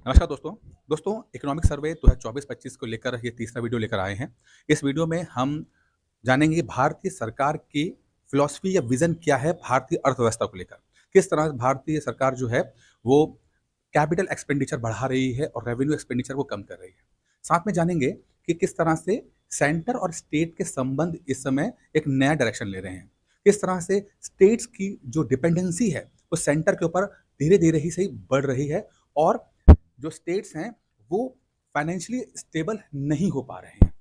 नमस्कार दोस्तों economic survey 2024-25 को लेकर ये तीसरा वीडियो लेकर आए हैं। इस वीडियो में हम जानेंगे कि भारतीय सरकार की फिलॉसफी या विजन क्या है भारतीय अर्थव्यवस्था को लेकर। किस तरह भारतीय सरकार जो है वो कैपिटल एक्सपेंडिचर बढ़ा रही है और रेवेन्यू एक्सपेंडिचर को कम कर रही है। साथ में जानेंगे कि किस तरह से सेंटर और स्टेट के संबंध इस समय एक नया डायरेक्शन ले रहे हैं। किस तरह से स्टेट्स की जो डिपेंडेंसी है वो सेंटर के ऊपर धीरे धीरे ही सही बढ़ रही है और जो स्टेट्स हैं वो फाइनेंशियली स्टेबल नहीं हो पा रहे हैं।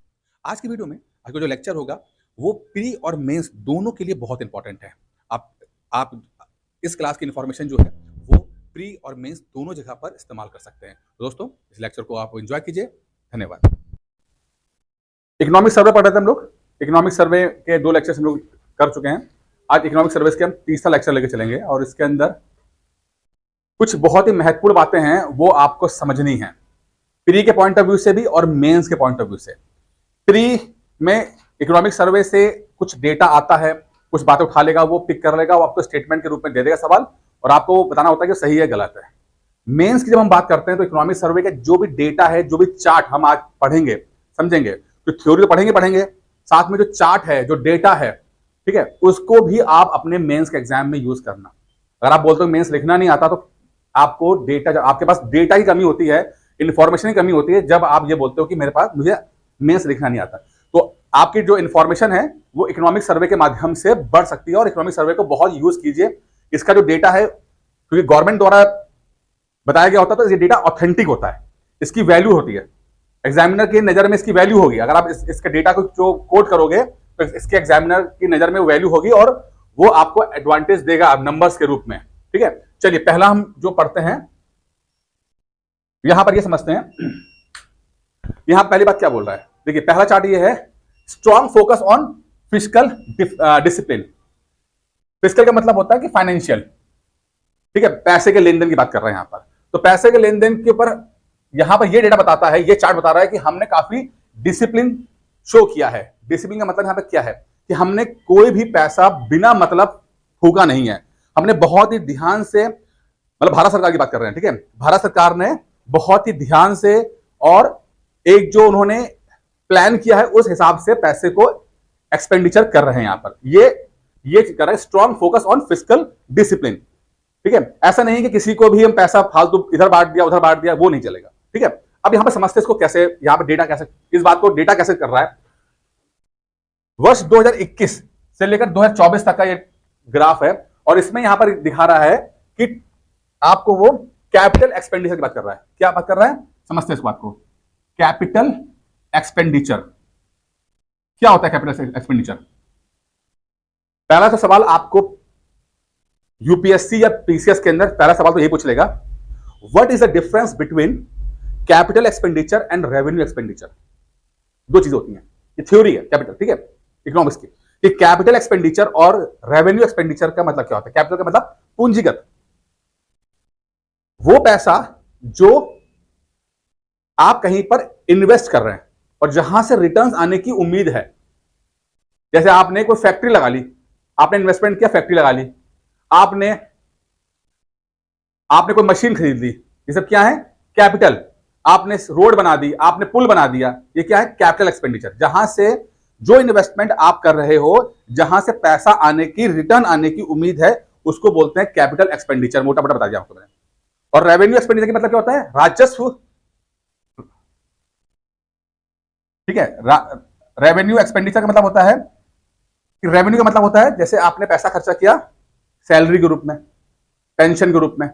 आज की वीडियो में आज का जो लेक्चर होगा वो प्री और मेंस दोनों के लिए बहुत इंपॉर्टेंट है। आप इस क्लास की इंफॉर्मेशन जो है वो प्री और मेंस दोनों जगह पर इस्तेमाल कर सकते हैं। दोस्तों इस लेक्चर को आप एंजॉय कीजिए। धन्यवाद। इकोनॉमिक सर्वे पढ़ रहे थे हम लोग। इकोनॉमिक सर्वे के 2 लेक्चर हम लोग कर चुके हैं। आज इकोनॉमिक सर्विस के हम तीसरा लेक्चर लेके चलेंगे और इसके अंदर कुछ बहुत ही महत्वपूर्ण बातें हैं वो आपको समझनी है, प्री के पॉइंट ऑफ व्यू से भी और मेंस के पॉइंट ऑफ व्यू से। प्री में इकोनॉमिक सर्वे से कुछ डेटा आता है, कुछ बातें उठा लेगा, वो पिक कर लेगा, वो आपको स्टेटमेंट के रूप में दे देगा सवाल और आपको बताना होता है कि सही है गलत है। मेंस की जब हम बात करते हैं तो इकोनॉमिक सर्वे का जो भी डेटा है, जो भी चार्ट हम आज पढ़ेंगे समझेंगे, तो थ्योरी तो पढ़ेंगे, साथ में जो चार्ट है, जो डेटा है, ठीक है, उसको भी आप अपने मेंस के एग्जाम में यूज करना। अगर आप बोलते हो मेंस लिखना नहीं आता तो आपको डेटा, आपके पास डेटा की कमी होती है, इंफॉर्मेशन की कमी होती है जब आप ये बोलते हो कि मुझे मेंस लिखना नहीं आता। तो आपकी जो इंफॉर्मेशन है वो इकोनॉमिक सर्वे के माध्यम से बढ़ सकती है और इकोनॉमिक सर्वे को बहुत यूज कीजिए। इसका जो डेटा है क्योंकि गवर्नमेंट द्वारा बताया गया होता है तो ये डेटा ऑथेंटिक होता है, इसकी वैल्यू होती है, एग्जामिनर की नजर में इसकी वैल्यू होगी। अगर आप इसके डेटा को जो कोट करोगे तो इसके एग्जामिनर की नजर में वैल्यू होगी और वो आपको एडवांटेज देगा नंबर्स के रूप में। ठीक है, चलिए पहला हम जो पढ़ते हैं यहां पर ये समझते हैं। यहां पहली बात क्या बोल रहा है, देखिए पहला चार्ट ये है, strong focus on fiscal discipline. Fiscal का मतलब होता है कि फाइनेंशियल, ठीक है, पैसे के लेन देन की बात कर रहे हैं यहां पर। तो पैसे के लेन देन के ऊपर यहां पर ये डेटा बताता है, ये चार्ट बता रहा है कि हमने काफी डिसिप्लिन शो किया है। डिसिप्लिन का मतलब यहां पर क्या है कि हमने कोई भी पैसा बिना मतलब फूका नहीं है, हमने बहुत ही ध्यान से, मतलब भारत सरकार की बात कर रहे हैं, ठीक है, भारत सरकार ने बहुत ही ध्यान से और एक जो उन्होंने प्लान किया है उस हिसाब से पैसे को एक्सपेंडिचर कर रहे हैं। यहां पर ये कर रहे हैं strong focus on fiscal discipline. ठीक है, ऐसा नहीं कि किसी को भी हम पैसा फालतू इधर बांट दिया उधर बांट दिया, वो नहीं चलेगा। ठीक है, अब यहां पर समझते इसको कैसे, यहां पर डेटा कैसे, इस बात को डेटा कैसे कर रहा है। वर्ष 2021 से लेकर 2024 तक का ये ग्राफ है और इसमें यहां पर दिखा रहा है कि आपको वो कैपिटल एक्सपेंडिचर की बात कर रहा है। क्या बात कर रहा है, समझते हैं इस बात को। कैपिटल एक्सपेंडिचर क्या होता है, कैपिटल एक्सपेंडिचर। पहला तो सवाल आपको यूपीएससी या पीसीएस के अंदर पहला सवाल तो यही पूछ लेगा, what is the difference between capital expenditure and revenue expenditure. दो चीजें होती हैं, ये थ्योरी है कैपिटल, ठीक है, इकोनॉमिक्स की, कि कैपिटल एक्सपेंडिचर और रेवेन्यू एक्सपेंडिचर का मतलब क्या होता है। कैपिटल का मतलब पूंजीगत, वो पैसा जो आप कहीं पर इन्वेस्ट कर रहे हैं और जहां से रिटर्न्स आने की उम्मीद है। जैसे आपने कोई फैक्ट्री लगा ली, आपने इन्वेस्टमेंट किया, फैक्ट्री लगा ली, आपने कोई मशीन खरीद ली, ये सब क्या है, कैपिटल। आपने रोड बना दी, आपने पुल बना दिया, ये क्या है, कैपिटल एक्सपेंडिचर। जहां से जो इन्वेस्टमेंट आप कर रहे हो, जहां से पैसा आने की, रिटर्न आने की उम्मीद है, उसको बोलते हैं कैपिटल एक्सपेंडिचर। मोटा मोटा बता दिया आपको मैंने। और रेवेन्यू एक्सपेंडिचर का मतलब क्या होता है, राजस्व। ठीक है, रेवेन्यू एक्सपेंडिचर का मतलब होता है कि रेवेन्यू का मतलब होता है जैसे आपने पैसा खर्चा किया सैलरी के रूप में, पेंशन के रूप में,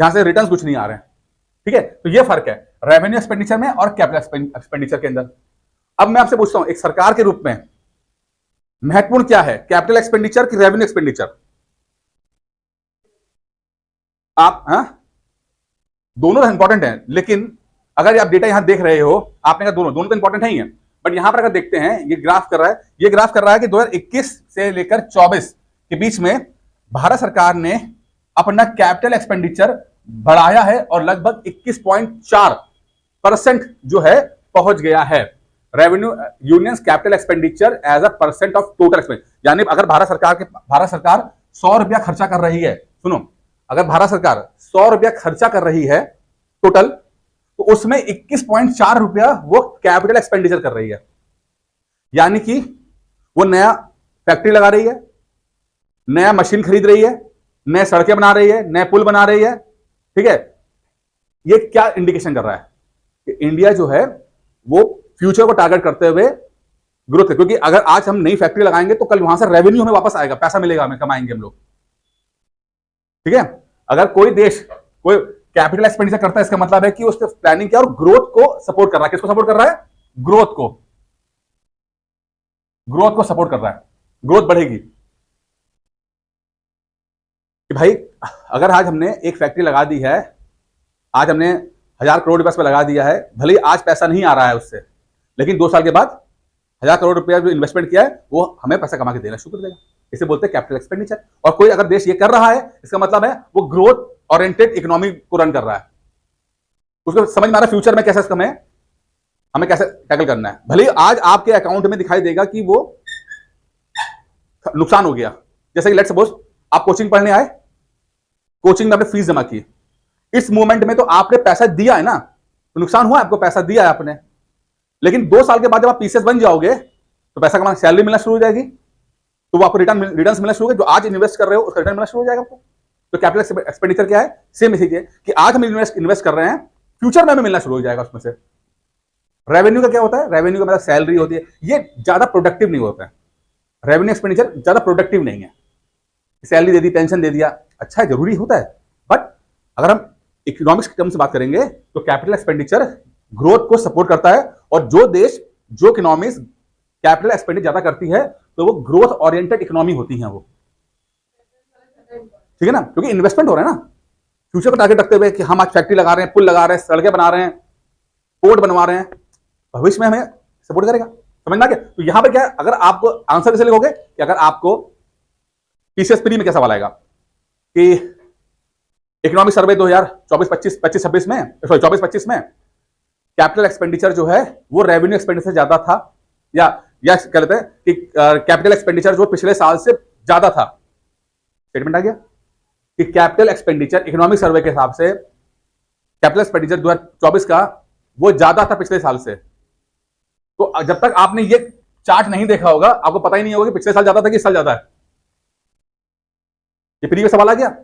जहां से रिटर्न्स कुछ नहीं आ रहे हैं। ठीक है, तो ये फर्क है रेवेन्यू एक्सपेंडिचर में और कैपिटल एक्सपेंडिचर के अंदर। अब मैं आपसे पूछता हूं, एक सरकार के रूप में महत्वपूर्ण क्या है, कैपिटल एक्सपेंडिचर की रेवेन्यू एक्सपेंडिचर। आप दोनों इंपॉर्टेंट हैं, लेकिन अगर आप डेटा यहां देख रहे हो, आपने कहा दोनों तो इंपॉर्टेंट है ही है, बट यहां पर अगर देखते हैं, ये ग्राफ कर रहा है कि 2021 से लेकर 24 के बीच में भारत सरकार ने अपना कैपिटल एक्सपेंडिचर बढ़ाया है और लगभग 21.4% जो है पहुंच गया है। Revenue union's capital expenditure as a percent of total expense, यानी अगर भारत सरकार 100 रुपया खर्चा कर रही है, सुनो, अगर भारत सरकार 100 रुपया खर्चा कर रही है टोटल, तो उसमें 21.4 रुपया वो कैपिटल एक्सपेंडिचर कर रही है। यानी कि वो नया फैक्ट्री लगा रही है, नया मशीन खरीद रही है, नए सड़कें बना रही है, नए पुल बना रही है। ठीक है, ये क्या इंडिकेशन कर रहा है कि इंडिया जो है वो फ्यूचर को टारगेट करते हुए ग्रोथ है। क्योंकि अगर आज हम नई फैक्ट्री लगाएंगे तो कल वहां से रेवेन्यू हमें वापस आएगा, पैसा मिलेगा, हमें कमाएंगे हम लोग। ठीक है, अगर कोई देश कोई कैपिटल एक्सपेंडिचर करता है, इसका मतलब है कि उसने प्लानिंग किया और ग्रोथ को सपोर्ट कर रहा है। किसको सपोर्ट कर रहा है? ग्रोथ को। ग्रोथ को सपोर्ट कर रहा है, ग्रोथ बढ़ेगी। कि भाई अगर आज हमने एक फैक्ट्री लगा दी है, आज हमने 1000 करोड़ रुपए लगा दिया है, भले ही आज पैसा नहीं आ रहा है उससे, लेकिन 2 साल के बाद 1000 करोड़ रुपया जो इन्वेस्टमेंट किया है वो हमें पैसा कमा के देना शुरू कर देगा। इसे बोलते हैं कैपिटल एक्सपेंडिचर। और कोई अगर देश ये कर रहा है, इसका मतलब है वो ग्रोथ ओरिएंटेड इकोनॉमी को रन कर रहा है। उसको समझ में आ रहा है फ्यूचर में कैसे हमें कैसे टैकल करना है। भले ही आज आपके अकाउंट में दिखाई देगा कि वो नुकसान हो गया। जैसे कि लेट्स सपोज आप कोचिंग पढ़ने आए, कोचिंग में आपने फीस जमा की, इस मोमेंट में तो आपने पैसा दिया है ना, तो नुकसान हुआ, आपको पैसा दिया है आपने। लेकिन 2 साल के बाद जब आप पीसीएस बन जाओगे तो पैसा कमाना, सैलरी मिलना शुरू हो जाएगी, तो वो आपको रिटर्न मिलना शुरू हो गया। जो आज इन्वेस्ट कर रहे हो उसका रिटर्न मिलना शुरू हो जाएगा आपको। तो कैपिटल एक्सपेंडिचर क्या है? सेम इसी है कि आज हम इन्वेस्ट कर रहे हैं, फ्यूचर में हमें मिलना शुरू हो जाएगा उसमें से। रेवेन्यू का क्या होता है? रेवेन्यू का मतलब सैलरी होती है, ये ज्यादा प्रोडक्टिव नहीं होता है। रेवेन्यू एक्सपेंडिचर ज्यादा प्रोडक्टिव नहीं है। सैलरी दे दी, पेंशन दे दिया, अच्छा है, जरूरी होता है, बट अगर हम इकोनॉमिक्स के टर्म से बात करेंगे तो कैपिटल एक्सपेंडिचर ग्रोथ को सपोर्ट करता है। और जो देश, जो इकोनॉमीज कैपिटल एक्सपेंडिचर ज्यादा करती है तो वो ग्रोथ ओरिएंटेड इकोनॉमी होती है वो। ठीक है ना, क्योंकि इन्वेस्टमेंट हो रहा है ना, फ्यूचर को टारगेट रखते हुए कि हम आज फैक्ट्री लगा रहे हैं, पुल लगा रहे हैं, सड़कें बना रहे हैं, पोर्ट बनवा रहे हैं, भविष्य में हमें सपोर्ट करेगा। समझ में आ गया? तो यहां पर क्या है, अगर आपको आंसर कैसे लिखोगे कि अगर आपको पीसीएस प्री में क्या सवाल आएगा कि इकोनॉमिक सर्वे 2024-25 में 24-25 में कैपिटल एक्सपेंडिचर जो है वो रेवेन्यू एक्सपेंडिचर ज्यादा था, या कह लेते हैं कि कैपिटल एक्सपेंडिचर जो पिछले साल से ज्यादा था। स्टेटमेंट आ गया कि कैपिटल एक्सपेंडिचर इकोनॉमिक सर्वे के हिसाब से कैपिटल एक्सपेंडिचर 2024 का वो ज्यादा था पिछले साल से। तो जब तक आपने ये चार्ट नहीं देखा होगा आपको पता ही नहीं होगा कि पिछले साल ज्यादा था कि इस साल ज्यादा है। ये प्री में सवाल आ गया।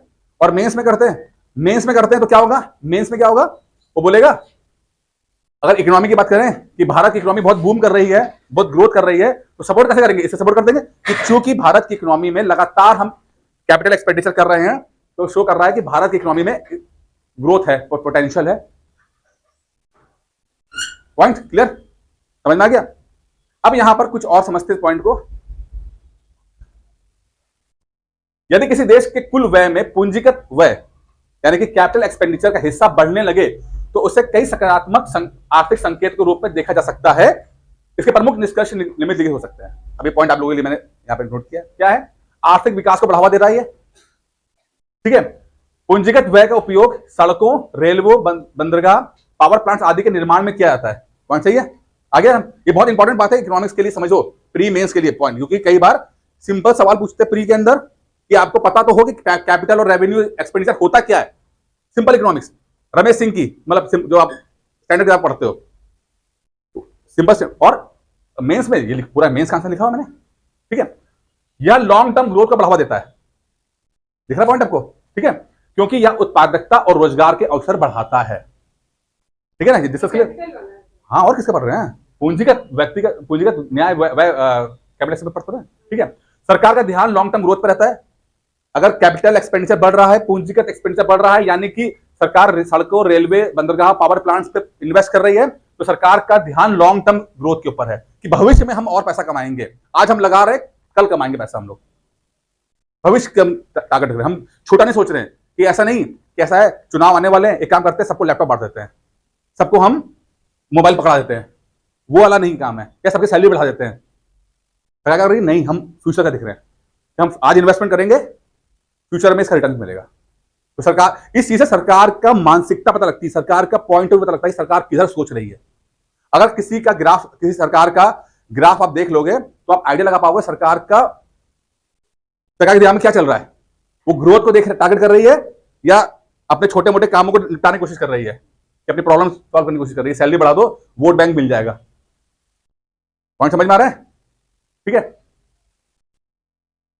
और मेंस में करते हैं तो क्या होगा? मेंस में क्या होगा? वो बोलेगा, अगर इकोनॉमी की बात करें कि भारत की इकोनॉमी बहुत बूम कर रही है, बहुत ग्रोथ कर रही है, तो सपोर्ट कैसे करेंगे? इससे सपोर्ट कर देंगे कि चूंकि भारत की इकोनॉमी में लगातार हम कैपिटल एक्सपेंडिचर कर रहे हैं, तो शो कर रहा है कि भारत की इकोनॉमी में ग्रोथ है, पोटेंशियल है। Point clear? समझ में आ गया? अब यहां पर कुछ और समझते पॉइंट को। यदि किसी देश के कुल व्यय में पूंजीगत व्यय यानी कि कैपिटल एक्सपेंडिचर का हिस्सा बढ़ने लगे तो उसे कई सकारात्मक आर्थिक संकेत के रूप में देखा जा सकता है। इसके प्रमुख निष्कर्ष निम्नलिखित हो सकते हैं। अभी पॉइंट आप लोगों के लिए मैंने यहां पे नोट किया। क्या है? आर्थिक विकास को बढ़ावा दे रहा है। ठीक है, पूंजीगत व्यय का उपयोग सड़कों, रेलवे, बंदरगाह, पावर प्लांट्स आदि के निर्माण में किया जाता है। पॉइंट सही है? आगे ये बहुत इंपॉर्टेंट बात है इकोनॉमिक्स के लिए, समझो प्री मेंस के लिए पॉइंट, क्योंकि कई बार सिंपल सवाल पूछते हैं प्री के अंदर कि आपको पता तो हो कि कैपिटल और रेवेन्यू एक्सपेंडिचर होता क्या है। सिंपल इकोनॉमिक्स, रमेश सिंह की, मतलब जो आप स्टैंडर्ड आप पढ़ते हो, सिंपल। और मेंस में ये पूरा मेंस का आंसर लिखा हुआ मैंने। ठीक है, यह लॉन्ग टर्म ग्रोथ को बढ़ावा देता है। दिख रहा पॉइंट आपको? ठीक है, क्योंकि यह उत्पादकता और रोजगार के अवसर बढ़ाता है। ठीक है ना, डिस्कस क्लियर? हाँ, और किसका पढ़ रहे हैं? पूंजीगत व्यक्तिगत पूंजीगत न्याय कैपिटल पढ़ रहे हैं। ठीक है, सरकार का ध्यान लॉन्ग टर्म ग्रोथ पर रहता है। अगर कैपिटल एक्सपेंडिचर बढ़ रहा है, पूंजीगत एक्सपेंडिचर बढ़ रहा है, यानी कि सरकार सड़कों, रेलवे, बंदरगाह, पावर प्लांट्स पे इन्वेस्ट कर रही है, तो सरकार का ध्यान लॉन्ग टर्म ग्रोथ के ऊपर है कि भविष्य में हम और पैसा कमाएंगे। आज हम लगा रहे, कल कमाएंगे पैसा हम लोग। भविष्य के टारगेट रख रहे हैं, हम छोटा नहीं सोच रहे हैं कि ऐसा नहीं कि ऐसा है चुनाव आने वाले हैं, एक काम करते हैं सबको लैपटॉप बांट देते हैं, सबको हम मोबाइल पकड़ा देते हैं। वो वाला नहीं काम है। क्या सबकी सैलरी बढ़ा देते हैं? क्या कर रही? नहीं, हम फ्यूचर का दिख रहे हैं। हम आज इन्वेस्टमेंट करेंगे, फ्यूचर में इसका रिटर्न मिलेगा। तो सरकार, इस चीज से सरकार का मानसिकता पता लगती है, सरकार का पॉइंट ऑफ व्यू पता लगता है, सरकार किधर सोच रही है। अगर किसी का ग्राफ, किसी सरकार का ग्राफ आप देख लोगे तो आप आइडिया लगा पाओगे सरकार के दिमाग में क्या चल रहा है। वो ग्रोथ को देख टारगेट कर रही है या अपने छोटे मोटे कामों को निपटाने की कोशिश कर रही है। कि अपनी प्रॉब्लम सॉल्व करने की कोशिश कर रही है, सैलरी बढ़ा दो, वोट बैंक मिल जाएगा। पॉइंट समझ में आ रहा है? ठीक है।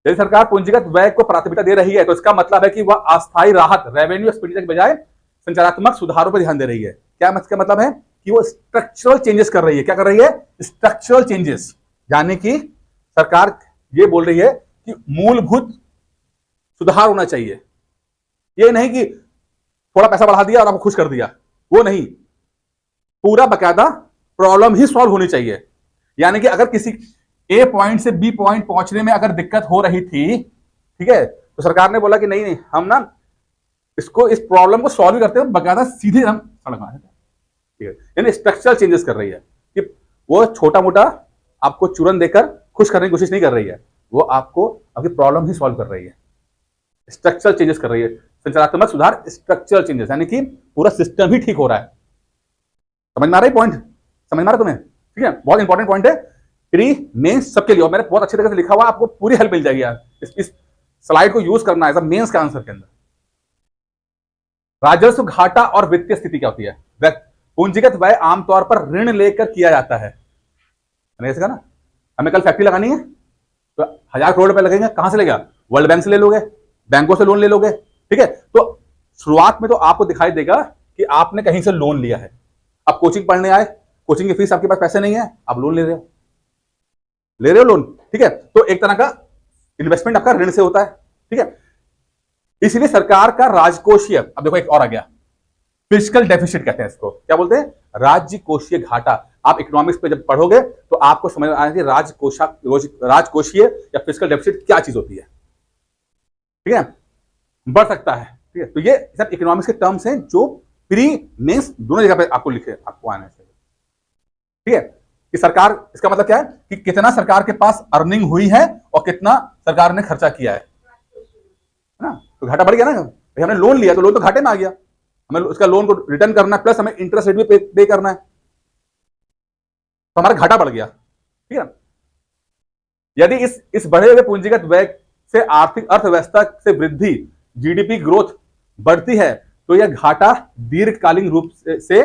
यदि सरकार पूंजीगत व्यय को प्राथमिकता दे रही है तो इसका मतलब है कि वह अस्थायी राहत, रेवेन्यू एक्सपेंडिचर के बजाय संचारात्मक सुधारों पर ध्यान दे रही है। क्या इसका मतलब है कि वो स्ट्रक्चरल चेंजेस कर रही है। क्या कर रही है? Structural changes. यानी कि सरकार ये बोल रही है कि मूलभूत सुधार होना चाहिए। ये नहीं कि थोड़ा पैसा बढ़ा दिया और आपको खुश कर दिया, वो नहीं, पूरा बकायदा प्रॉब्लम ही सॉल्व होनी चाहिए। यानी कि अगर किसी ए पॉइंट से बी पॉइंट पहुंचने में अगर दिक्कत हो रही थी, ठीक है, तो सरकार ने बोला कि नहीं नहीं, हम ना इसको, इस प्रॉब्लम को सॉल्व करते हैं, बकायदा सीधे हम सड़क बना देते हैं। ठीक है, यानी स्ट्रक्चरल चेंजेस कर रही है कि वो छोटा मोटा आपको चूरन देकर खुश करने की कोशिश नहीं कर रही है, वो आपको आपकी प्रॉब्लम ही सॉल्व कर रही है। स्ट्रक्चरल चेंजेस कर रही है, संचारात्मक सुधार, स्ट्रक्चरल चेंजेस, यानी कि पूरा सिस्टम ही ठीक हो रहा है। समझ में आ रहा है पॉइंट? समझ में आ रहा है तुम्हें? ठीक है, बहुत इंपॉर्टेंट पॉइंट है, प्री मेंस सबके लिए, और मैंने बहुत अच्छी तरह से लिखा हुआ, आपको पूरी हेल्प मिल जाएगी यार। इस स्लाइड को यूज करना है मेंस के आंसर के अंदर। राजस्व घाटा और वित्तीय स्थिति क्या होती है? पूंजीगत व्यय आमतौर पर ऋण लेकर किया जाता है। ऐसे ना, हमें कल फैक्ट्री लगानी है तो 1000 करोड़ रुपए लगेंगे, कहां से लेगा? वर्ल्ड बैंक से ले लोगे, बैंकों से लोन ले लोगे। ठीक है, तो शुरुआत में तो आपको दिखाई देगा कि आपने कहीं से लोन लिया है। आप कोचिंग पढ़ने आए, कोचिंग की फीस आपके पास पैसे नहीं है, आप लोन ले रहे हो लोन। ठीक है, तो एक तरह का इन्वेस्टमेंट आपका ऋण से होता है। ठीक है, इसलिए सरकार का राजकोषीय, अब देखो एक और आ गया, फिस्कल डेफिसिट कहते हैं इसको। क्या बोलते हैं? राज्य कोषीय घाटा। आप इकोनॉमिक्स पे जब पढ़ोगे तो आपको समझ में आएगा कि राजकोषीय या फिस्कल डेफिसिट क्या चीज होती है। ठीक है, बढ़ सकता है। ठीक है, तो ये सब इकोनॉमिक्स के टर्म्स हैं जो प्री मेंस दोनों जगह पे आपको लिखे, आपको आना चाहिए। ठीक है, कि सरकार, इसका मतलब क्या है कि कितना सरकार के पास अर्निंग हुई है और कितना सरकार ने खर्चा किया है ना। तो घाटा बढ़ गया ना, हमने लोन लिया तो लोन तो घाटे में आ गया, हमें उसका लोन को रिटर्न करना है, प्लस हमें इंटरेस्ट रेट भी पे करना है, तो हमारा घाटा बढ़ गया। ठीक है, यदि इस बढ़े हुए पूंजीगत व्यय से आर्थिक अर्थव्यवस्था से वृद्धि, जीडीपी ग्रोथ बढ़ती है तो यह घाटा दीर्घकालीन रूप से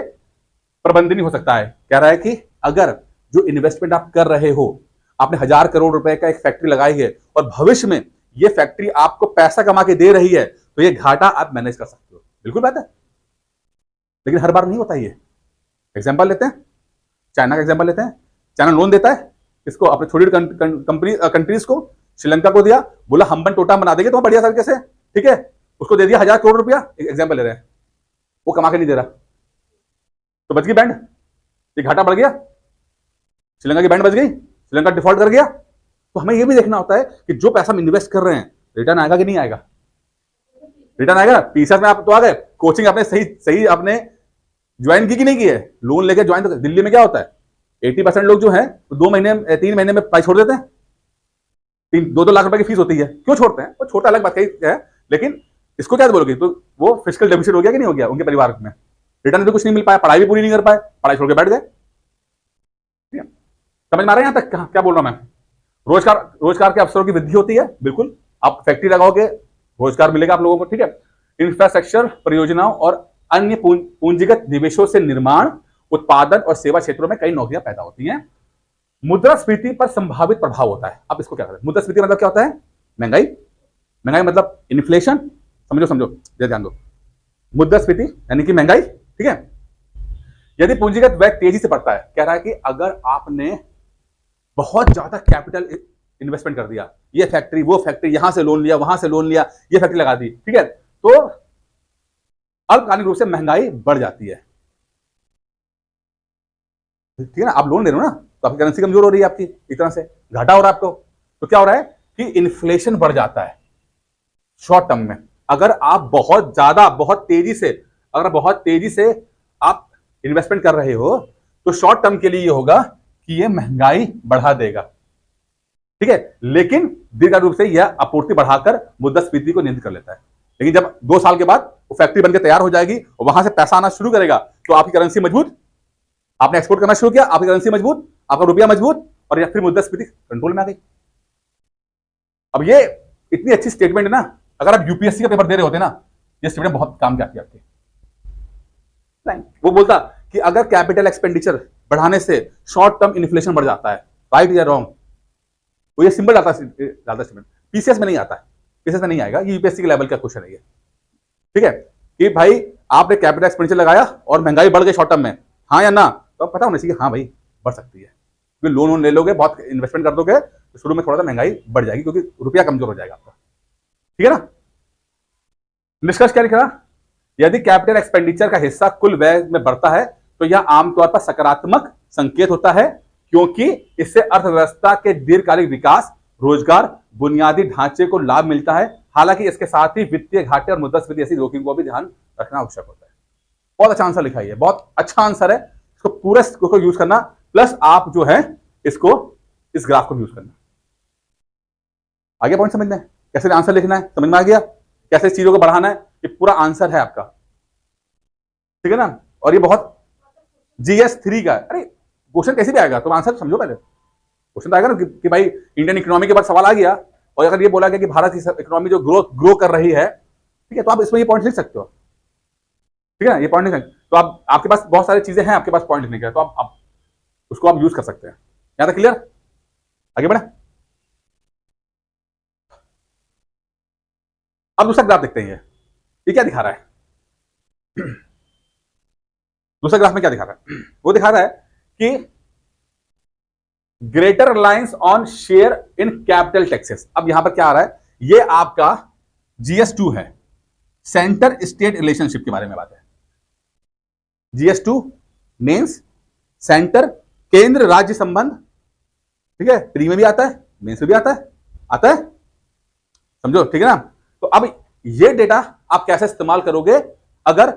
प्रबंधनीय हो सकता है। कह रहा है कि अगर जो इन्वेस्टमेंट आप कर रहे हो, आपने 1000 करोड़ रुपए का एक फैक्ट्री लगाई है और भविष्य में ये फैक्ट्री आपको पैसा कमा के दे रही है, तो ये घाटा आप मैनेज कर सकते हो। बिल्कुल बात है, लेकिन हर बार नहीं होता। ये एग्जांपल लेते हैं, चाइना का एग्जांपल लेते हैं। चाइना लोन देता है इसको, अपने छोटी कंट्रीज को, श्रीलंका को दिया, बोला हम बन टोटा बना देंगे तो बढ़िया तरीके से। ठीक है, उसको दे दिया 1000 करोड़ रुपया, एग्जाम्पल ले रहे हैं, वो कमा के नहीं दे रहा, तो बच गई बैंड, ये घाटा बढ़ गया, श्रीलंका की बैंड बच गई, श्रीलंका डिफॉल्ट कर गया। तो हमें ये भी देखना होता है कि जो पैसा हम इन्वेस्ट कर रहे हैं रिटर्न आएगा कि नहीं आएगा। रिटर्न आएगा। पीसीएस में आप तो आ गए, कोचिंग आपने सही आपने ज्वाइन की कि नहीं की है, लोन लेके ज्वाइन। तो दिल्ली में क्या होता है, 80% लोग जो है 3 महीने में पढ़ाई छोड़ देते हैं। 2-2 लाख रुपए की फीस होती है, क्यों छोड़ते हैं? वो छोटा अलग बात है, लेकिन इसको क्या बोलोगे, तो वो फिस्कल डेफिसिट हो गया कि नहीं हो गया उनके परिवार में, रिटर्न भी कुछ नहीं मिल पाया, पढ़ाई भी पूरी नहीं कर पाए, पढ़ाई छोड़ के बैठ गए। समझ में आ रहा है यहां तक क्या बोल रहा हूं मैं? रोजगार के अवसरों की वृद्धि होती है, बिल्कुल। आप फैक्ट्री लगाओगे, रोजगार मिलेगा आप लोगों को। ठीक है, इंफ्रास्ट्रक्चर परियोजनाओं और अन्य पूंजीगत निवेशों से निर्माण, उत्पादन और सेवा क्षेत्रों में कई नौकरियां पैदा होती हैं। मुद्रास्फीति पर संभावित प्रभाव होता है। आप इसको क्या करें? मुद्रास्फीति मतलब क्या होता है? महंगाई। महंगाई मतलब इन्फ्लेशन। समझो, ध्यान दो। मुद्रास्फीति यानी कि महंगाई। ठीक है, यदि पूंजीगत व्यय तेजी से बढ़ता है, कह रहा है कि अगर आपने बहुत ज्यादा कैपिटल इन्वेस्टमेंट कर दिया, ये फैक्ट्री वो फैक्ट्री, यहां से लोन लिया, वहां से लोन लिया, ये फैक्ट्री लगा दी, ठीक है, तो अल्पकालिक रूप से महंगाई बढ़ जाती है। ठीक है ना, आप लोन ले रहे हो ना, तो आपकी करेंसी कमजोर हो रही है, आपकी एक तरह से घाटा हो रहा है आपको। तो क्या हो रहा है कि इन्फ्लेशन बढ़ जाता है शॉर्ट टर्म में। अगर आप बहुत ज्यादा बहुत तेजी से आप इन्वेस्टमेंट कर रहे हो, तो शॉर्ट टर्म के लिए ये होगा कि ये महंगाई बढ़ा देगा। ठीक है, लेकिन दीर्घकालिक रूप से यह आपूर्ति बढ़ाकर मुद्रास्फीति को नियंत्रित कर लेता है। लेकिन जब 2 साल के बाद वो फैक्ट्री बनकर तैयार हो जाएगी और वहां से पैसा आना शुरू करेगा, तो आपकी करेंसी मजबूत, आपने एक्सपोर्ट करना शुरू किया, आपकी करेंसी मजबूत, आपका रुपया मजबूत, और फिर मुद्रास्फीति कंट्रोल में आ गई। अब ये इतनी अच्छी स्टेटमेंट है ना, अगर आप यूपीएससी का पेपर दे रहे होते ना, ये स्टेटमेंट बहुत काम की आती है आपकी। नहीं, वो बोलता कि अगर कैपिटल एक्सपेंडिचर बढ़ाने से शॉर्ट टर्म इन्फ्लेशन बढ़ जाता है, राइट या रॉन्ग? वो ये सिंपल आता है, पीसीएस में नहीं आता है, पीसीएस में नहीं आएगा, ये यूपीएससी के लेवल का क्वेश्चन है ये। ठीक है कि भाई आपने कैपिटल एक्सपेंडिचर लगाया और महंगाई बढ़ गई शॉर्ट टर्म में, हाँ या ना? तो पता होना चाहिए हाँ भाई बढ़ सकती है, क्योंकि लोन ले लोगे, बहुत इन्वेस्टमेंट कर दोगे तो शुरू में थोड़ा सा महंगाई बढ़ जाएगी, क्योंकि रुपया कमजोर हो जाएगा आपका। ठीक है ना? निष्कर्ष क्या लिख रहा? यदि कैपिटल एक्सपेंडिचर का हिस्सा कुल व्यय में बढ़ता है तो यह आमतौर पर सकारात्मक संकेत होता है, क्योंकि इससे अर्थव्यवस्था के दीर्घकालिक विकास, रोजगार, बुनियादी ढांचे को लाभ मिलता है। हालांकि इसके साथ ही वित्तीय घाटे और मुद्रास्फीति ऐसी जोखिम को भी ध्यान रखना आवश्यक होता है। बहुत अच्छा आंसर लिखा है, बहुत अच्छा आंसर है, इसको पूरे को यूज करना, प्लस आप जो है इसको इस ग्राफ को यूज करना। आगे पॉइंट समझना है, कैसे आंसर लिखना है, समझ में आ गया? कैसे चीजों को बढ़ाना है, ये पूरा आंसर है आपका। ठीक है ना? और ये बहुत GS3 का, अरे क्वेश्चन कैसे भी आएगा, तुम आंसर समझो पहले। क्वेश्चन तो आएगा ना कि भाई इंडियन इकोनॉमी के बाद सवाल आ गया, और अगर ये बोला गया कि भारत की इकोनॉमी जो ग्रो कर रही है, ठीक है, तो आप इसमें ये पॉइंट लिख सकते हो। ठीक है ना? ये पॉइंट लिख सकते, तो आप आपके पास बहुत सारी चीजें हैं आपके पास पॉइंट लिखने के, तो आप उसको आप यूज कर सकते हैं। यहां तक क्लियर? आगे बढ़े। अब दूसरा ग्राफ देखते हैं, ये क्या दिखा रहा है? दूसरा ग्राफ में क्या दिखा रहा है? वो दिखा रहा है कि greater reliance on share in capital taxes. अब यहां पर क्या आ रहा है? ये आपका GS2 है, सेंटर स्टेट रिलेशनशिप के बारे में बात है। GS2 मींस सेंटर, केंद्र राज्य संबंध। ठीक है, प्री में भी आता है, मेंस में भी आता है, समझो? ठीक है ना? तो अब ये डेटा आप कैसे इस्तेमाल करोगे अगर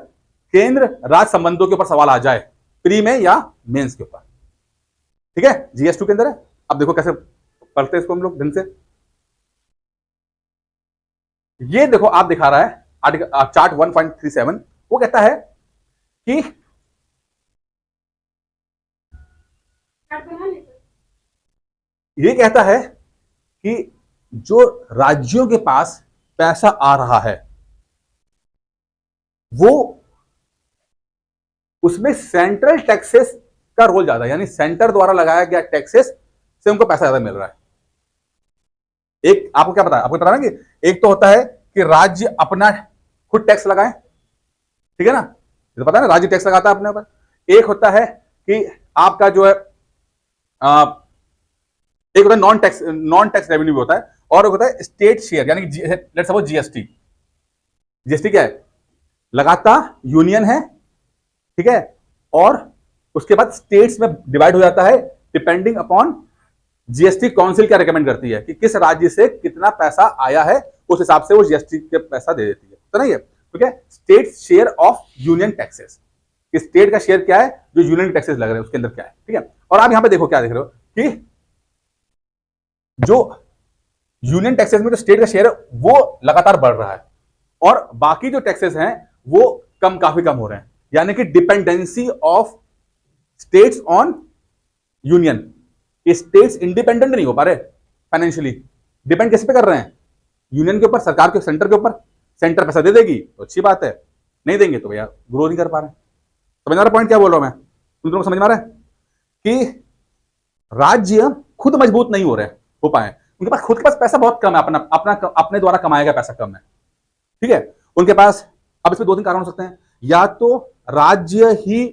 केंद्र राज्य संबंधों के ऊपर सवाल आ जाए, प्री में या मेंस के ऊपर? ठीक है, GS2 के अंदर है। अब देखो कैसे पढ़ते हैं इसको हम लोग ढंग से। ये देखो आप दिखा रहा है आर्टिकल चार्ट 1.37, वो कहता है कि ये कहता है कि जो राज्यों के पास पैसा आ रहा है वो उसमें सेंट्रल टैक्सेस का रोल ज्यादा है, यानी सेंटर द्वारा लगाया गया टैक्सेस से उनको पैसा ज्यादा मिल रहा है। एक आपको क्या पता है, आपको पता है ना कि एक तो होता है कि राज्य अपना खुद टैक्स लगाए, ठीक है ना, ये तो पता है ना, राज्य टैक्स लगाता है अपने ऊपर। एक होता है कि आपका जो है एक होता है नॉन टैक्स रेवेन्यू भी होता है, और एक होता है स्टेट शेयर, यानी लेट्स सपोज जीएसटी। जीएसटी क्या है? लगाता यूनियन है, ठीक है, और उसके बाद स्टेट्स में डिवाइड हो जाता है डिपेंडिंग अपॉन जीएसटी काउंसिल क्या रिकमेंड करती है कि किस राज्य से कितना पैसा आया है, उस हिसाब से वो जीएसटी के पैसा दे देती है, तो नहीं है? ठीक है, state share of union taxes, state का शेयर क्या है जो यूनियन टैक्सेस लग रहे हैं उसके अंदर क्या है, ठीक है। और आप यहां पे देखो क्या देख रहे हो कि जो यूनियन टैक्सेस में जो स्टेट का शेयर है वो लगातार बढ़ रहा है, और बाकी जो टैक्सेस हैं वो काफी कम हो रहे हैं, यानी कि dependency of states on union. States independent नहीं हो पा रहे फाइनेंशियली, डिपेंड किस पे कर रहे हैं? यूनियन के ऊपर, सरकार के, सेंटर के ऊपर। सेंटर पैसा दे देगी तो अच्छी बात है, नहीं देंगे तो भैया ग्रो नहीं कर पा रहे। समझ आ रहा पॉइंट क्या बोल रहा हूं मैं? तुम लोग समझ में आ रहा है कि राज्य खुद मजबूत नहीं हो पाए, उनके पास खुद के पास पैसा बहुत कम है, अपने द्वारा कमाया गया पैसा कम है, ठीक है उनके पास। अब इसमें दो तीन कारण हो सकते हैं, या तो राज्य ही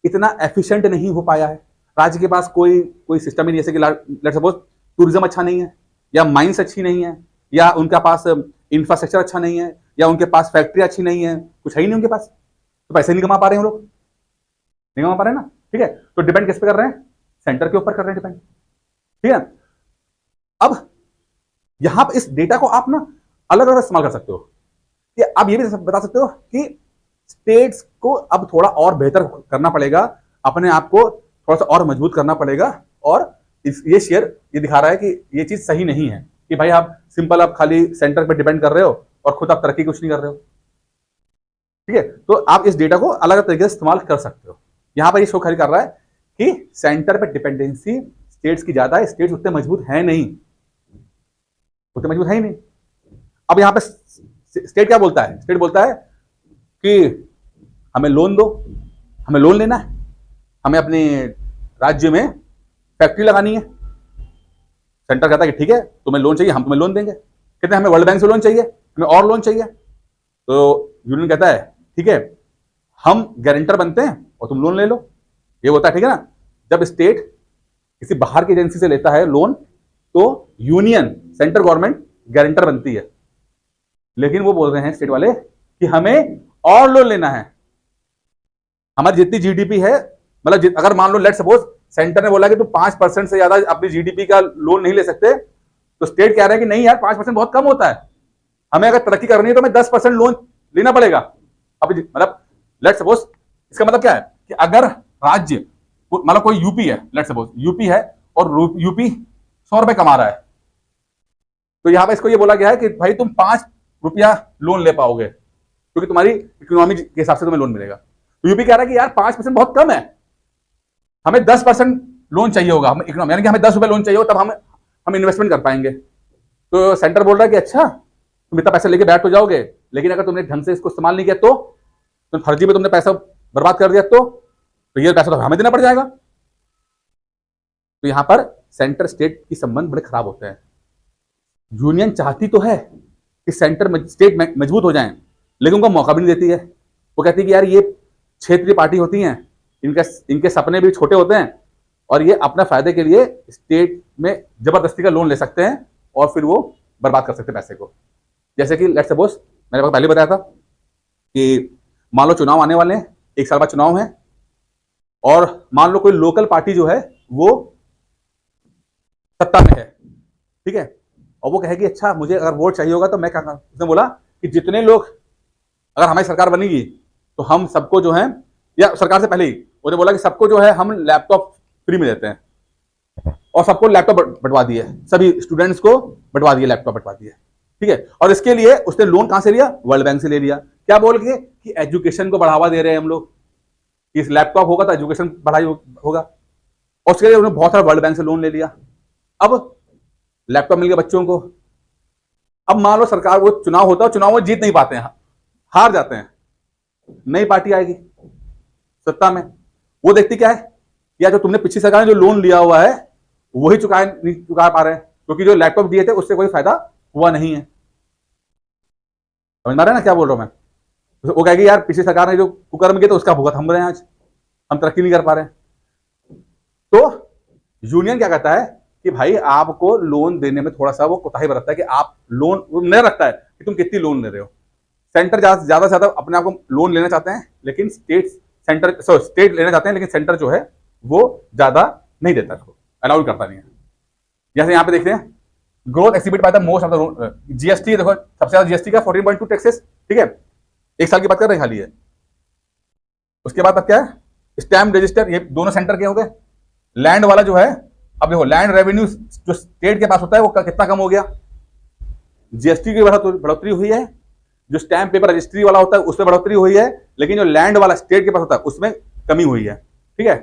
इतना एफिशिएंट नहीं हो पाया है, राज्य के पास कोई सिस्टम ही नहीं, जैसे कि लेट्स सपोज टूरिज्म अच्छा नहीं है, या माइंस अच्छी नहीं है, या उनका पास इंफ्रास्ट्रक्चर अच्छा नहीं है, या उनके पास फैक्ट्री अच्छी नहीं है, कुछ है ही नहीं उनके पास, तो पैसे नहीं कमा पा रहे हैं लोग, नहीं कमा पा रहे हैं ना, ठीक है। तो डिपेंड किस पे कर रहे हैं? सेंटर के ऊपर कर रहे हैं डिपेंड, ठीक है। अब यहां पर इस डेटा को आप ना अलग अलग इस्तेमाल कर सकते हो, कि आप ये भी बता सकते हो कि स्टेट्स को अब थोड़ा और बेहतर करना पड़ेगा, अपने आप को थोड़ा सा और मजबूत करना पड़ेगा, और ये शेयर ये दिखा रहा है कि ये चीज सही नहीं है कि भाई आप सिंपल आप खाली सेंटर पे डिपेंड कर रहे हो और खुद आप तरक्की कुछ नहीं कर रहे हो, ठीक है। तो आप इस डेटा को अलग अलग तरीके से इस्तेमाल कर सकते हो। यहां पर ये शो कर रहा है कि सेंटर पे डिपेंडेंसी स्टेट्स की ज्यादा है, स्टेट्स उतने मजबूत है नहीं, उतने मजबूत है ही नहीं। अब यहां पे स्टेट क्या बोलता है? स्टेट बोलता है कि हमें लोन दो, हमें लोन लेना है, हमें अपने राज्य में फैक्ट्री लगानी है। सेंटर कहता है कि ठीक है, तुम्हें लोन चाहिए, हम तुम्हें लोन देंगे। कहते हैं हमें वर्ल्ड बैंक से लोन चाहिए, हमें और लोन चाहिए। तो यूनियन कहता है ठीक है, हम गारंटर बनते हैं और तुम लोन ले लो। ये होता है, ठीक है ना। जब स्टेट किसी बाहर की एजेंसी से लेता है लोन, तो यूनियन, सेंट्रल गवर्नमेंट गारंटर बनती है। लेकिन वो बोल रहे हैं स्टेट वाले कि हमें और लोन लेना है। हमारी जितनी जीडीपी है, मतलब अगर मान लो लेट सपोज सेंटर ने बोला कि तुम 5% से ज्यादा अपनी जीडीपी का लोन नहीं ले सकते, तो स्टेट कह रहा है कि नहीं यार, 5% बहुत कम होता है, हमें अगर तरक्की करनी है तो हमें 10% लोन लेना पड़ेगा। अब मतलब लेट सपोज, इसका मतलब क्या है कि अगर राज्य, मतलब कोई यूपी है, लेट सपोज यूपी है और यूपी 100 रुपए कमा रहा है, तो यहां पर इसको ये बोला गया है कि भाई तुम 5 रुपया लोन ले पाओगे, क्योंकि तुम्हारी इकोनॉमी के हिसाब से तुम्हें लोन मिलेगा। तो यूपी कह रहा है कि यार 5% बहुत कम है, हमें 10% लोन चाहिए होगा, हम इकोनॉमी, यानी कि हमें 10 रुपए लोन चाहिए हो, तब हम इन्वेस्टमेंट कर पाएंगे। तो सेंटर बोल रहा है कि अच्छा, तुम इतना पैसा लेके बैठ तो जाओगे, लेकिन अगर तुमने ढंग से इसको इस्तेमाल नहीं किया तो तुम फर्जी में तुमने पैसा बर्बाद कर दिया, तो ये पैसा तो हमें देना पड़ जाएगा। तो यहां पर सेंटर स्टेट की संबंध बड़े खराब होते हैं। यूनियन चाहती तो है कि सेंटर स्टेट मजबूत हो जाए, लेकिन उनको मौका भी नहीं देती है। वो कहती है कि यार ये क्षेत्रीय पार्टी होती हैं, इनके सपने भी छोटे होते हैं, और ये अपने फायदे के लिए स्टेट में जबरदस्ती का लोन ले सकते हैं और फिर वो बर्बाद कर सकते हैं पैसे को। जैसे कि लेट सपोज, मैंने आपको पहले बताया था कि मान लो चुनाव आने वाले हैं, 1 साल बाद चुनाव है, और मान लो कोई लोकल पार्टी जो है वो सत्ता में है, ठीक है, और वो कहेगी अच्छा मुझे अगर वोट चाहिए होगा तो मैं क्या करूं। उसने बोला कि जितने लोग, अगर हमारी सरकार बनेगी तो हम सबको जो है, या सरकार से पहले ही उन्होंने बोला कि सबको जो है हम लैपटॉप फ्री में देते हैं, और सबको लैपटॉप बंटवा दिए, सभी स्टूडेंट्स को बंटवा दिए, लैपटॉप बंटवा दिए, ठीक है। और इसके लिए उसने लोन कहां से लिया, वर्ल्ड बैंक से ले लिया। क्या बोल के कि एजुकेशन को बढ़ावा दे रहे हैं हम लोग, इस लैपटॉप होगा तो एजुकेशन बढ़ाई होगा, और उसके लिए उन्होंने बहुत सारा वर्ल्ड बैंक से लोन ले लिया। अब लैपटॉप मिल गया बच्चों को। अब मान लो सरकार, वो चुनाव होता है, चुनाव में जीत नहीं पाते हैं, हार जाते हैं, नई पार्टी आएगी सत्ता में, वो देखती क्या है, या जो तुमने पिछली सरकार ने जो लोन लिया हुआ है वही नहीं चुका पा रहे हैं, क्योंकि जो लैपटॉप दिए थे उससे कोई फायदा हुआ नहीं है। समझ में आ रहा है ना क्या बोल रहा हूं मैं। वो कहेगी यार पिछली सरकार ने जो कुकर्म किया तो उसका भुगत हम रहे हैं, आज हम तरक्की नहीं कर पा रहे हैं। तो यूनियन क्या कहता है कि भाई आपको लोन देने में थोड़ा सा वो कोताही बरतता है, कि आप लोन नहीं रखता है कि तुम कितनी लोन ले रहे हो। सेंटर ज्यादा से ज्यादा अपने आप को लोन लेना चाहते हैं, लेकिन स्टेट लेना चाहते हैं, लेकिन सेंटर जो है वो ज्यादा नहीं देता, इसको अलाउड करता नहीं है। जैसे यहाँ पे देखते हैं, growth exhibit by the most of the GST, देखो सबसे ज्यादा जीएसटी का 14.2 टैक्सेस, ठीक है, 1 साल की बात कर रहे हैं खाली है। उसके बाद अब क्या है, स्टैम्प रजिस्टर, ये दोनों सेंटर के हो गए। लैंड वाला जो है, अब देखो लैंड रेवेन्यू जो स्टेट के पास होता है वो कितना कम हो गया, जीएसटी की बढ़ोतरी हुई है। जो स्टैम्प पेपर रजिस्ट्री वाला होता है उसमें बढ़ोतरी हुई है, लेकिन जो लैंड वाला स्टेट के पास होता है उसमें कमी हुई है, ठीक है।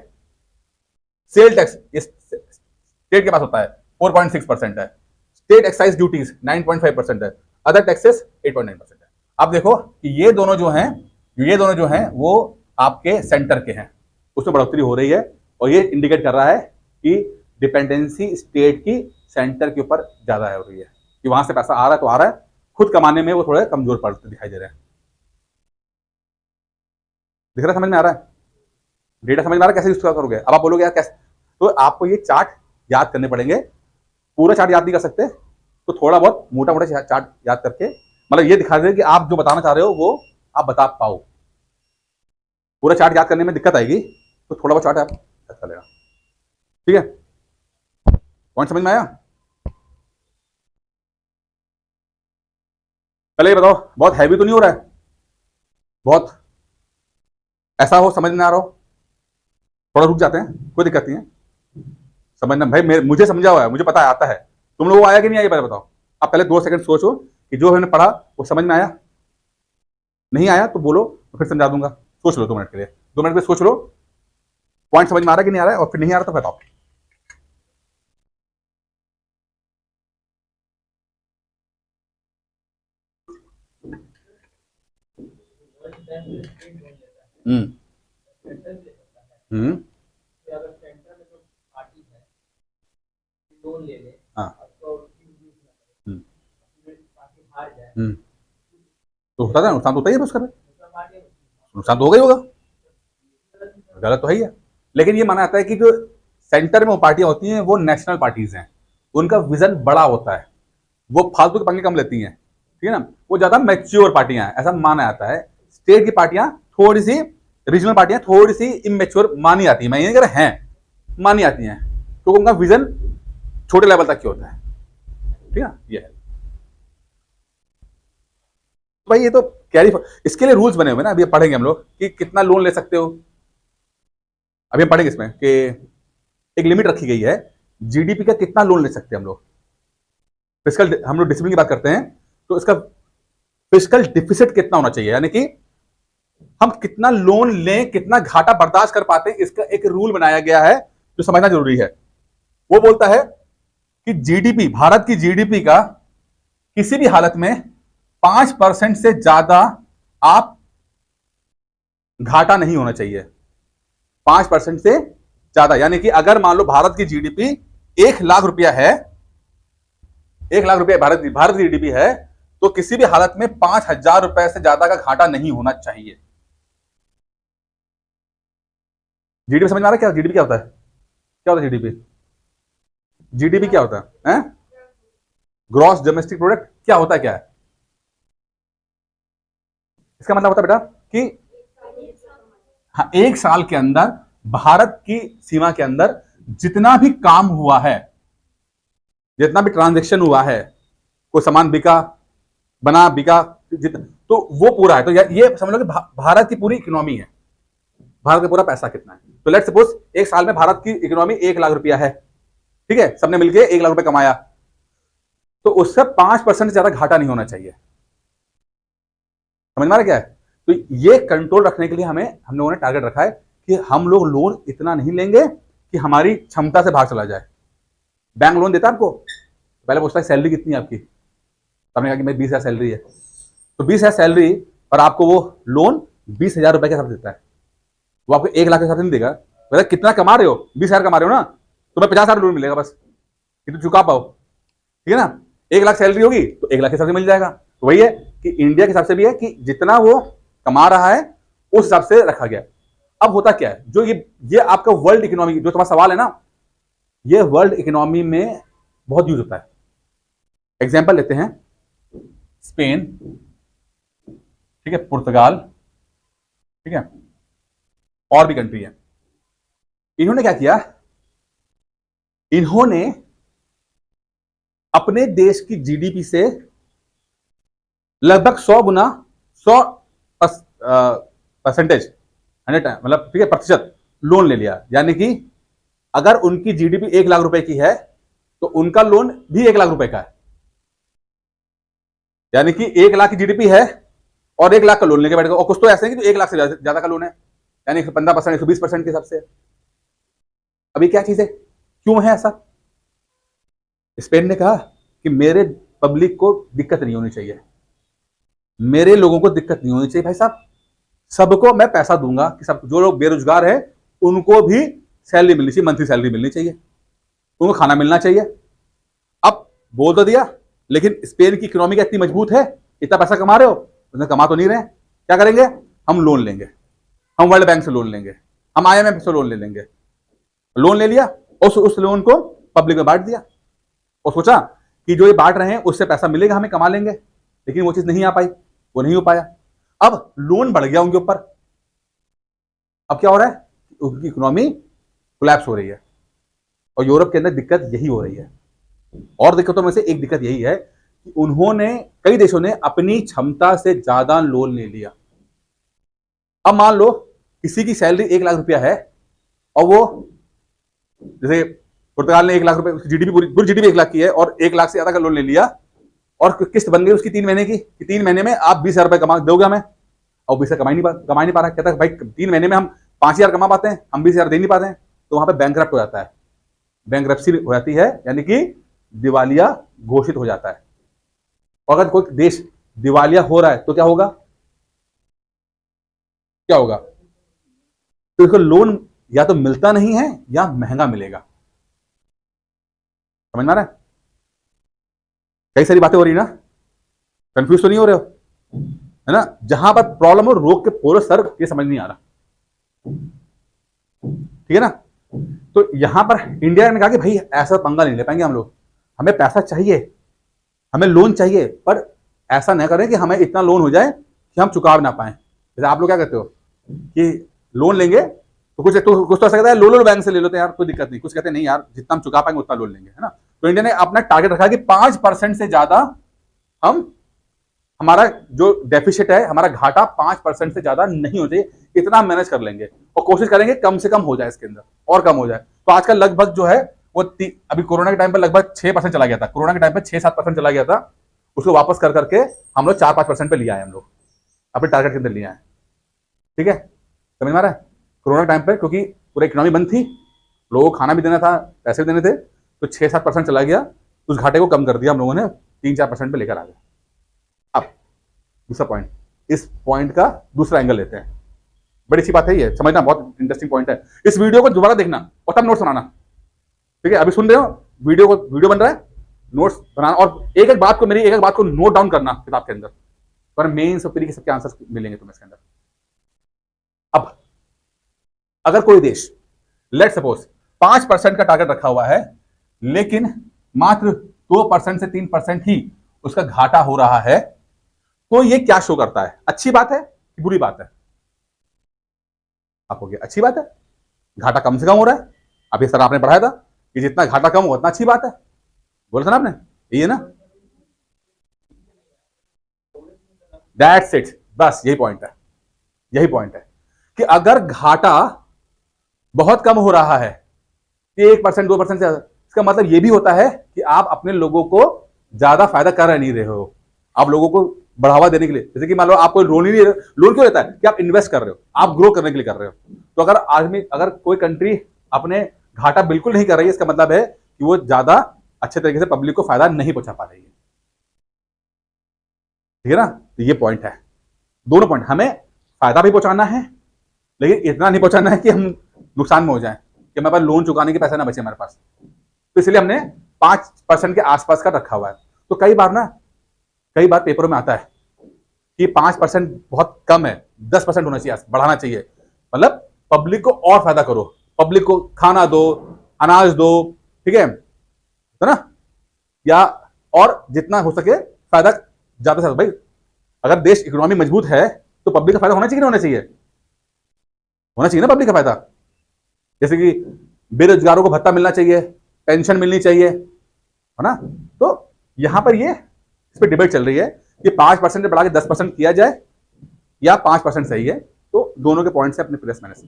सेल टैक्स स्टेट के पास होता है 4.6% है, स्टेट एक्साइज ड्यूटीज 9.5% है, अदर टैक्सेस 8.9% है। अब देखो कि ये दोनों जो हैं वो आपके सेंटर के हैं, उसमें बढ़ोतरी हो रही है, और ये इंडिकेट कर रहा है कि डिपेंडेंसी स्टेट की सेंटर के ऊपर ज्यादा हो रही है, कि वहां से पैसा आ रहा है तो आ रहा है, खुद कमाने में वो थोड़े कमजोर पड़ते दिखाई दे रहे हैं। दिख रहा, समझ में आ रहा है, डेटा समझ में आ रहा है कैसे यूज करोगे। अब आप बोलोगे यार कैसे, तो आपको ये चार्ट याद करने पड़ेंगे, पूरा चार्ट याद नहीं कर सकते, तो थोड़ा बहुत मोटा मोटा चार्ट याद करके, मतलब ये दिखा दे कि आप जो बताना चाह रहे हो वो आप बता पाओ। पूरा चार्ट याद करने में दिक्कत आएगी, तो थोड़ा बहुत चार्ट आप याद कर लेना, ठीक है। पॉइंट समझ में आया। पहले ये बताओ, बहुत हैवी तो नहीं हो रहा है, बहुत ऐसा हो समझ में आ रहा हो, थोड़ा रुक जाते हैं, कोई दिक्कत नहीं है, समझना भाई, मुझे समझा हुआ है, मुझे पता है, आता है। तुम लोगों को आया कि नहीं आया पहले बताओ। आप पहले 2 सेकंड सोचो कि जो हमने पढ़ा वो समझ में आया, नहीं आया तो बोलो, तो फिर समझा दूंगा। सोच लो 2 मिनट के लिए, 2 मिनट में सोच लो, पॉइंट समझ में आ रहा है कि नहीं आ रहा है, और फिर नहीं आ रहा तो बताओ। हम्म हम्म। हाँ। हम्म। हम्म। तो होता था, नुकसान तो होता ही है उसका भी। नुकसान तो होगा ही होगा, गलत तो है ही है। लेकिन ये माना जाता है कि जो सेंटर में वो पार्टियां होती हैं वो नेशनल पार्टीज हैं, उनका विजन बड़ा होता है, वो फालतू के पंगे कम लेती हैं, ठीक है ना, वो ज्यादा मैच्योर पार्टियां हैं, ऐसा माना जाता है। स्टेट की पार्टियां थोड़ी सी, रीजनल पार्टियां थोड़ी सी इमेच्योर मानी जाती है, मैं ये नहीं कह रहा हैं, मानी जाती हैं, क्योंकि उनका विजन छोटे लेवल तक की होता है, ठीक है ना, ये है। तो भाई ये तो कैरी, इसके लिए रूल्स बने हुए ना, अभी पढ़ेंगे हम लोग कि कितना लोन ले सकते हो। अभी हम पढ़ेंगे इसमें कि एक लिमिट रखी गई है, जीडीपी का कितना लोन ले सकते हैं हम लोग। फिजिकल, हम लोग डिसिप्लिन की बात करते हैं, तो इसका फिजिकल डिफिसिट कितना होना चाहिए, यानी कि हम कितना लोन लें, कितना घाटा बर्दाश्त कर पाते हैं, इसका एक रूल बनाया गया है जो समझना जरूरी है। वो बोलता है कि जीडीपी, भारत की जीडीपी का किसी भी हालत में 5% से ज्यादा आप घाटा नहीं होना चाहिए। 5% से ज्यादा, यानी कि अगर मान लो भारत की जीडीपी 1 लाख रुपया है, 1 लाख रुपया भारत की जीडीपी है, तो किसी भी हालत में 5,000 रुपए से ज्यादा का घाटा नहीं होना चाहिए। जीडीपी समझ में आ रहा है? क्या जीडीपी क्या होता है? क्या होता है जीडीपी? जीडीपी क्या होता है? ग्रॉस डोमेस्टिक प्रोडक्ट क्या होता है, क्या है इसका मतलब? होता है बेटा कि हाँ, 1 साल के अंदर भारत की सीमा के अंदर जितना भी काम हुआ है, जितना भी ट्रांजेक्शन हुआ है, कोई सामान बिका, बना, बिका, जितना, तो वो पूरा है। तो ये समझ लो कि भारत की पूरी इकोनॉमी है, भारत का पूरा पैसा कितना है। तो लेट्स सपोज 1 साल में भारत की इकोनॉमी 1 लाख रुपया है, ठीक है, सबने मिलकर 1 लाख रुपए कमाया, तो उससे 5% से ज्यादा घाटा नहीं होना चाहिए। समझ में आ रहा क्या है? तो ये कंट्रोल रखने के लिए हम लोगों ने टारगेट रखा है कि हम लोग लोन इतना नहीं लेंगे कि हमारी क्षमता से बाहर चला जाए। बैंक लोन देता है आपको, पहले पूछता है सैलरी कितनी है आपकी, आपने कहा कि मेरी 20,000 सैलरी है, तो 20,000 सैलरी और आपको वो लोन 20,000 रुपए के हिसाब से देता है, वो आपको 1 लाख के हिसाब से नहीं देगा। बोला कितना कमा रहे हो? 20,000 कमा रहे हो ना, तुम्हें 50,000 लोन मिलेगा बस, कि तुम चुका पाओ, ठीक है ना। 1 लाख सैलरी होगी तो 1 लाख के हिसाब से मिल जाएगा। तो वही है कि इंडिया के हिसाब से भी है कि जितना वो कमा रहा है उस हिसाब से रखा गया। अब होता क्या है, जो ये आपका वर्ल्ड इकोनॉमी, जो तुम्हारा सवाल है ना, ये वर्ल्ड इकोनॉमी में बहुत यूज होता है। एग्जाम्पल लेते हैं, स्पेन, ठीक है, पुर्तगाल, ठीक है, और भी कंट्री है। इन्होंने क्या किया, इन्होंने अपने देश की जीडीपी से लगभग 100 गुना, 100 परसेंटेज, 100, मतलब ठीक है, प्रतिशत लोन ले लिया। यानी कि अगर उनकी जीडीपी 1 लाख रुपए की है तो उनका लोन भी 1 लाख रुपए का है। यानी कि 1 लाख की जीडीपी है और 1 लाख का लोन लेके बैठेगा। और कुछ तो ऐसे हैं कि तो 1 लाख से ज्यादा का लोन है, यानी 15%, 120% के हिसाब से। अभी क्या चीज है, क्यों है ऐसा? स्पेन ने कहा कि मेरे पब्लिक को दिक्कत नहीं होनी चाहिए, मेरे लोगों को दिक्कत नहीं होनी चाहिए भाई साहब, सबको मैं पैसा दूंगा कि सब जो लोग बेरोजगार हैं उनको भी सैलरी मिलनी चाहिए, मंथली सैलरी मिलनी चाहिए, उनको खाना मिलना चाहिए। अब बोल तो दिया, लेकिन स्पेन की इकोनॉमी इतनी मजबूत है, इतना पैसा कमा रहे हो, उन्हें कमा तो नहीं रहे, क्या करेंगे, हम लोन लेंगे, हम वर्ल्ड बैंक से लोन लेंगे, हम IMF से लोन ले लेंगे। लोन ले लिया, उस लोन को पब्लिक में बांट दिया और सोचा कि जो ये बांट रहे हैं उससे पैसा मिलेगा, हमें कमा लेंगे। लेकिन वो चीज नहीं आ पाई, वो नहीं हो पाया। अब लोन बढ़ गया उनके ऊपर। अब क्या हो रहा है, उनकी इकोनॉमी कोलैप्स हो रही है। और यूरोप के अंदर दिक्कत यही हो रही है। और दिक्कतों में से एक दिक्कत यही है कि उन्होंने, कई देशों ने अपनी क्षमता से ज्यादा लोन ले लिया। अब मान लो किसी की सैलरी 1 लाख रुपया है और वो, जैसे पुर्तगाल ने 1 लाख रुपए, जीडीपी पूरी जीडीपी 1 लाख की है और 1 लाख से ज्यादा का लोन ले लिया और किस्त बन गई उसकी 3 महीने की, कि 3 महीने में आप 20,000 रुपए कमा दोगे हमें, और 20,000 कमा नहीं पा रहा। कहता है भाई 3 महीने में हम 5,000 कमा पाते हैं, हम 20,000 दे नहीं पाते हैं, तो वहां पे बैंकरप्ट हो जाता है, बैंकरप्सी हो जाती है, यानी कि दिवालिया घोषित हो जाता है। और अगर कोई देश दिवालिया हो रहा है तो क्या होगा, क्या होगा, तो इसको लोन या तो मिलता नहीं है या महंगा मिलेगा। समझ में आ रहा है? कई सारी बातें हो रही है ना, कंफ्यूज तो नहीं हो रहे हो, है ना? जहां पर प्रॉब्लम हो रोक के बोलो सर ये समझ नहीं आ रहा, ठीक है ना? तो यहां पर इंडिया ने कहा कि भाई ऐसा पंगा नहीं ले पाएंगे हम लोग, हमें पैसा चाहिए, हमें लोन चाहिए, पर ऐसा नहीं करें कि हमें इतना लोन हो जाए कि हम चुका ना पाए। जैसे आप लोग क्या कहते हो कि लोन लेंगे तो कुछ तो ऐसा कहता है लो लो बैंक से ले लो तो यार कोई दिक्कत नहीं, कुछ कहते हैं नहीं यार जितना हम चुका पाएंगे उतना लोन लेंगे, है ना? तो इंडिया ने अपना टारगेट रखा कि 5% से ज्यादा हम, हमारा जो डेफिसिट है, हमारा घाटा 5% से ज्यादा नहीं हो चाहिए, इतना हम मैनेज कर लेंगे और कोशिश करेंगे कम से कम हो जाए, इसके अंदर और कम हो जाए। तो आजकल लगभग जो है वो अभी कोरोना के टाइम पर लगभग 6% चला गया था, कोरोना के टाइम पर 6-7% चला गया था, उसको वापस कर करके हम लोग 4-5% पे लिया है, हम लोग अपने टारगेट के अंदर लिया है, ठीक है? समझ में आ रहा है? कोरोना टाइम पे क्योंकि पूरी इकोनॉमी बंद थी, लोगों को खाना भी देना था, पैसे भी देने थे, तो 6-7% चला गया, उस घाटे को कम कर दिया हम लोगों ने, 3-4% पे लेकर आ गए। अब दूसरा पॉइंट, इस पॉइंट का दूसरा एंगल लेते हैं, बड़ी अच्छी बात है ये, समझना बहुत इंटरेस्टिंग पॉइंट है। इस वीडियो को दोबारा देखना और तब नोट्स बनाना, ठीक है? अभी सुन रहे हो वीडियो बन रहा है, नोट्स बनाना और एक एक बात को नोट डाउन करना किताब के अंदर, पर मेंस और प्री के सबके आंसर्स मिलेंगे तुम्हें इसके अंदर। अब अगर कोई देश लेट सपोज 5% का टारगेट रखा हुआ है, लेकिन मात्र 2% से 3% ही उसका घाटा हो रहा है, तो ये क्या शो करता है? अच्छी बात है कि बुरी बात है? आपको अच्छी बात है, घाटा कम से कम हो रहा है। अभी सर आपने पढ़ाया था कि जितना घाटा कम हो उतना अच्छी बात है, बोला था ना आपने, यही है ना? दैट्स इट, बस यही पॉइंट है, यही पॉइंट है कि अगर घाटा बहुत कम हो रहा है, 1%, 2% से, इसका मतलब यह भी होता है कि आप अपने लोगों को ज्यादा फायदा कर नहीं रहे हो, आप लोगों को बढ़ावा देने के लिए, जैसे कि मान लो आपको लोन ही नहीं, लोन क्यों लेता है कि आप इन्वेस्ट कर रहे हो, आप ग्रो करने के लिए कर रहे हो। तो अगर कोई कंट्री अपने घाटा बिल्कुल नहीं कर रही है, इसका मतलब है कि वो ज्यादा अच्छे तरीके से पब्लिक को फायदा नहीं पहुंचा पा रही है, ठीक है ना? तो ये पॉइंट है, दोनों पॉइंट, हमें फायदा भी पहुंचाना है लेकिन इतना नहीं पहुंचाना है कि हम नुकसान में हो जाए, कि हमारे पास लोन चुकाने के पैसे ना बचे हमारे पास। तो इसलिए हमने 5% के आसपास का रखा हुआ है। तो कई बार पेपरों में आता है कि 5% बहुत कम है, 10% होना चाहिए, बढ़ाना चाहिए, मतलब पब्लिक को और फायदा करो, पब्लिक को खाना दो, अनाज दो, ठीक है ना? या और जितना हो सके फायदा ज्यादा से ज्यादा। भाई अगर देश इकोनॉमी मजबूत है तो पब्लिक का फायदा होना चाहिए ना, होना चाहिए ना पब्लिक का फायदा। जैसे कि बेरोजगारों को भत्ता मिलना चाहिए, पेंशन मिलनी चाहिए, है ना? तो यहां पर ये इस पर डिबेट चल रही है कि 5% से बढ़ा के 10% किया जाए या 5% सही है। तो दोनों के पॉइंट से अपने प्लस माइनस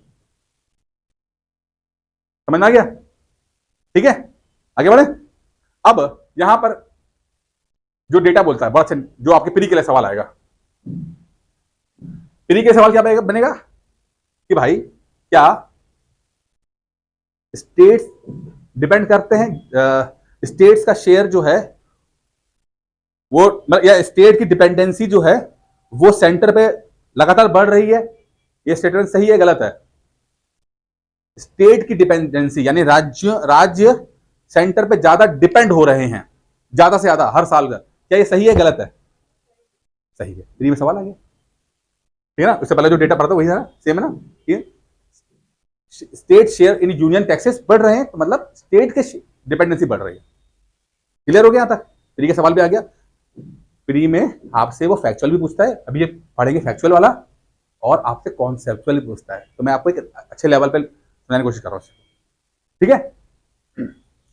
समझ में आ गया, ठीक है? आगे बढ़े। अब यहां पर जो डेटा बोलता है, बहुत अच्छे, जो आपके प्री के लिए सवाल आएगा, प्री के सवाल क्या बनेगा कि भाई क्या स्टेट्स डिपेंड करते हैं, स्टेट्स का शेयर जो है वो, या स्टेट की डिपेंडेंसी जो है वो सेंटर पे लगातार बढ़ रही है, ये स्टेटमेंट सही है गलत है? स्टेट की डिपेंडेंसी यानी राज्य सेंटर पे ज्यादा डिपेंड हो रहे हैं, ज्यादा से ज्यादा हर साल का, क्या ये सही है गलत है? सही है। प्री में सवाल आ गया, ठीक है ना? उससे पहले जो डेटा पढ़ा था वही है ना, सेम है ना? कि state share in union taxes बढ़ रहे हैं, तो मतलब स्टेट के डिपेंडेंसी बढ़ रही है। क्लियर हो गया? यहां तक प्री का सवाल भी आ गया। प्री में आपसे वो फैक्चुअल भी पूछता है, अभी ये पढ़ेंगे फैक्चुअल वाला, और आपसे कॉन्सेप्चुअल भी पूछता है, तो मैं आपको एक अच्छे लेवल पे सुनाने की कोशिश कर रहा हूं, ठीक है?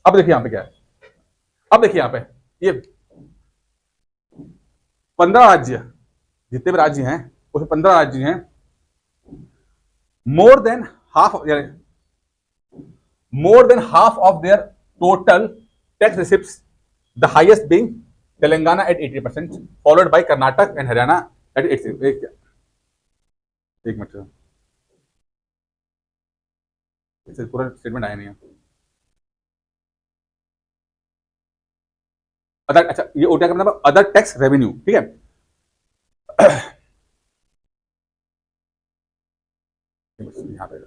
अब देखिए यहां पे क्या है, अब देखिए यहां पे ये 15 राज्य, जितने भी राज्य हैं उसमें 15 राज्य हैं, more than half of their total tax receipts, the highest being Telangana at 80%, followed by Karnataka and Haryana at 80%. एक मिनट, इसे पूरा स्टेटमेंट आया नहीं है। अदर, अच्छा ये ओटीआर का मतलब अदर टैक्स रेवेन्यू, ठीक है? यहाँ पे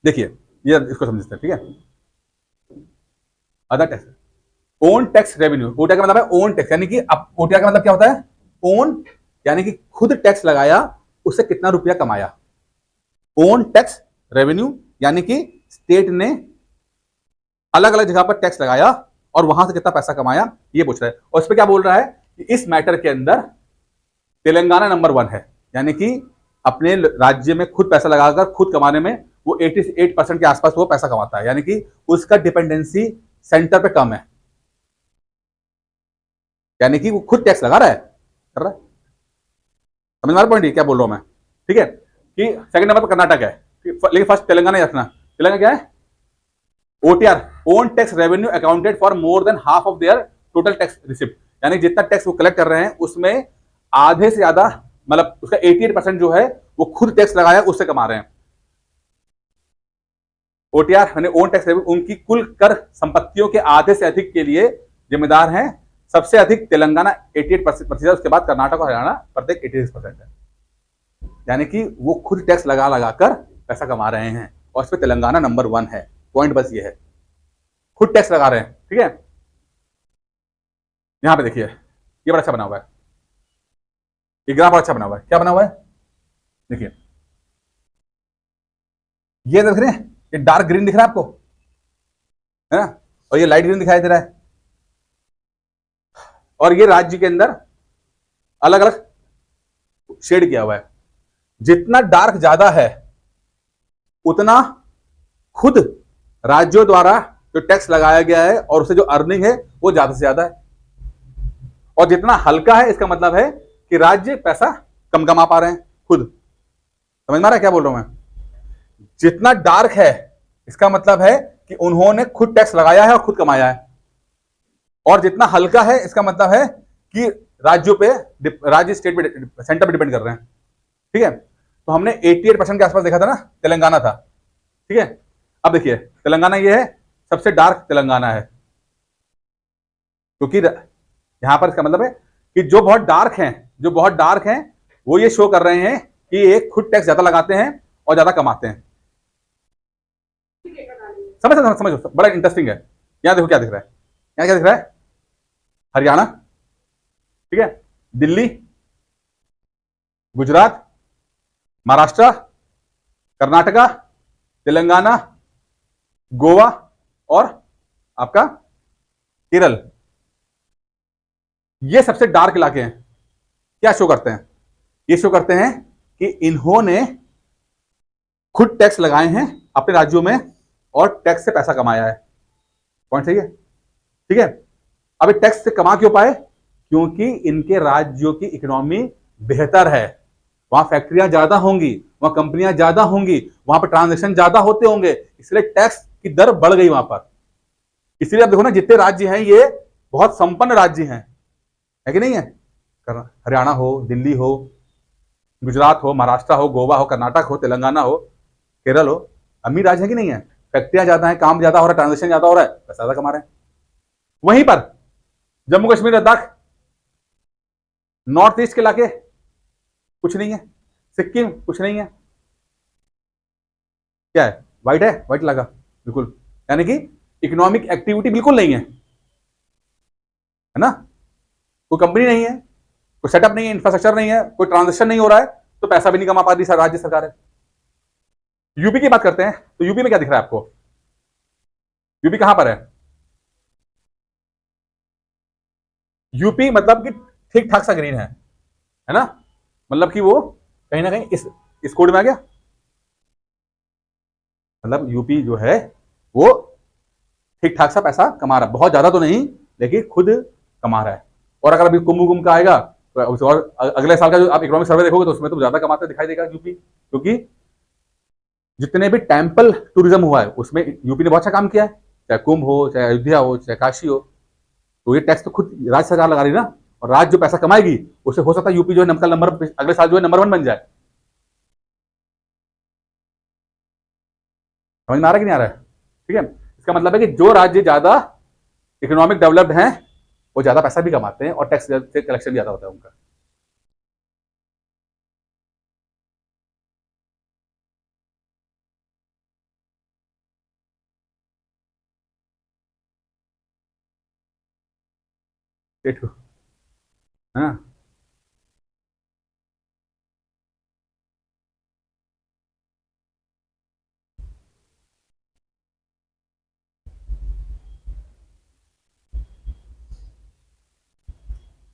देखिए, ये इसको समझते हैं, ठीक है। Other tax, own tax revenue, OTR का मतलब है ओन टैक्स, यानी कि अब ओटीआर का मतलब क्या होता है, ओन, यानी कि खुद टैक्स लगाया, उससे कितना रुपया कमाया। ओन टैक्स रेवेन्यू यानी कि स्टेट ने अलग अलग जगह पर टैक्स लगाया और वहां से कितना पैसा कमाया, ये पूछ रहा है। और इस पर क्या बोल रहा है कि इस मैटर के अंदर तेलंगाना नंबर 1 है, यानी कि अपने राज्य में खुद पैसा लगाकर खुद कमाने में वो 88% के आसपास वो पैसा कमाता है, यानी कि उसका डिपेंडेंसी सेंटर पे कम है, यानी कि वो खुद टैक्स लगा रहा है, कर रहा है। समझ में आ रहा पॉइंट क्या बोल रहा हूं मैं, ठीक है। कि सेकंड नंबर पर कर्नाटक है, लेकिन फर्स्ट तेलंगाना रखना। तेलंगाना क्या है, OTR, own tax revenue accounted for more than half of their total tax receipt, यानी जितना टैक्स वो कलेक्ट कर रहे हैं उसमें आधे से ज्यादा, मतलब उसका 88% जो है वो खुद टैक्स लगाया उससे कमा रहे हैं। ओटीआर यानी ओन टैक्स रेवेन्यू उनकी कुल कर संपत्तियों के आधे से अधिक के लिए जिम्मेदार हैं। सबसे अधिक तेलंगाना 88%, उसके बाद कर्नाटक और हरियाणा प्रत्येक 86% है, यानी कि वो खुद टैक्स लगा लगाकर पैसा कमा रहे हैं और इस पर तेलंगाना नंबर 1 है। पॉइंट बस ये है, खुद टैक्स लगा रहे हैं, ठीक है। यहां पे देखिए, ये बड़ा अच्छा बना हुआ है, ये ग्राफ बड़ा अच्छा बना हुआ है। क्या बना हुआ है, देखिए, ये देख रहे हैं, ये डार्क ग्रीन दिख रहा है आपको, है ना, और ये लाइट ग्रीन दिखाई दे रहा है, और ये राज्य के अंदर अलग अलग शेड किया हुआ है। जितना डार्क ज्यादा है उतना खुद राज्यों द्वारा जो टैक्स लगाया गया है और उससे जो अर्निंग है वो ज्यादा से ज्यादा है, और जितना हल्का है इसका मतलब है कि राज्य पैसा कम कमा पा रहे हैं खुद। समझ में आ रहा है क्या बोल रहा हूं मैं, जितना डार्क है इसका मतलब है कि उन्होंने खुद टैक्स लगाया है और खुद कमाया है, और जितना हल्का है इसका मतलब है कि राज्यों पे, राज्य स्टेट पे, सेंटर पे डिपेंड कर रहे हैं, ठीक है। तो हमने 88% के आसपास देखा था ना, तेलंगाना था, ठीक है। अब देखिए तेलंगाना ये है, सबसे डार्क तेलंगाना है, क्योंकि यहां पर इसका मतलब है कि जो बहुत डार्क हैं, जो बहुत डार्क हैं वो ये शो कर रहे हैं कि ये खुद टैक्स ज्यादा लगाते हैं और ज्यादा कमाते हैं। समझ समझ समझो, बड़ा इंटरेस्टिंग है। यहां देखो क्या दिख रहा है, यहां क्या दिख रहा है, हरियाणा, ठीक है, दिल्ली, गुजरात, महाराष्ट्र, कर्नाटका, तेलंगाना, गोवा और आपका केरल, ये सबसे डार्क इलाके हैं। क्या शो करते हैं, ये शो करते हैं कि इन्होंने खुद टैक्स लगाए हैं अपने राज्यों में और टैक्स से पैसा कमाया है। पॉइंट सही है, ठीक है। अब ये टैक्स से कमा क्यों पाए, क्योंकि इनके राज्यों की इकोनॉमी बेहतर है, वहां फैक्ट्रियां ज्यादा होंगी, वहां कंपनियां ज्यादा होंगी, वहां पर ट्रांजेक्शन ज्यादा होते होंगे, इसलिए टैक्स की दर बढ़ गई वहां पर। इसलिए आप देखो ना, जितने राज्य हैं ये बहुत संपन्न राज्य हैं, है कि नहीं है। हरियाणा हो, दिल्ली हो, गुजरात हो, महाराष्ट्र हो, गोवा हो, कर्नाटक हो, तेलंगाना हो, केरल हो, अमीर राज्य है कि नहीं है, फैक्ट्रियां ज्यादा है, काम ज्यादा हो रहा है, ट्रांजेक्शन ज्यादा हो रहा है, पैसा ज्यादा कमा रहे हैं। वहीं पर जम्मू कश्मीर, लद्दाख, नॉर्थ ईस्ट के इलाके कुछ नहीं है, सिक्किम कुछ नहीं है, क्या है, व्हाइट है, व्हाइट लगा बिल्कुल, यानी कि इकोनॉमिक एक्टिविटी बिल्कुल नहीं है ना, कोई कंपनी नहीं है, कोई सेटअप नहीं है, इंफ्रास्ट्रक्चर नहीं है, कोई ट्रांजेक्शन नहीं हो रहा है, तो पैसा भी नहीं कमा पा रही राज्य सरकार है। यूपी की बात करते हैं, तो यूपी में क्या दिख रहा है आपको, यूपी कहां पर है, यूपी मतलब कि ठीक ठाक सा ग्रीन है ना, मतलब कि वो कहीं ना कहीं इस कोड में आ गया, मतलब यूपी जो है वो ठीक ठाक सा पैसा कमा रहा है, बहुत ज्यादा तो नहीं लेकिन खुद कमा रहा है। और अगर अभी कुंभ कुंभ का आएगा तो और अगले साल का जो आप इकोनॉमिक सर्वे देखोगे तो उसमें तो ज्यादा कमाते दिखाई देगा यूपी, क्योंकि जितने भी टेम्पल टूरिज्म हुआ है उसमें यूपी ने बहुत अच्छा काम किया है, चाहे कुंभ हो, चाहे अयोध्या हो, चाहे काशी हो, तो ये टैक्स तो खुद राज्य सरकार लगा रही है ना, और राज्य जो पैसा कमाएगी उससे हो सकता है यूपी जो है नंबर अगले साल जो है नंबर 1 बन जाए। समझ में आ रहा है कि नहीं आ रहा है, ठीक है। इसका मतलब है कि जो राज्य ज्यादा इकोनॉमिक डेवलप्ड हैं वो ज्यादा पैसा भी कमाते हैं और टैक्स से कलेक्शन भी ज्यादा होता है उनका। स्टेट को, हाँ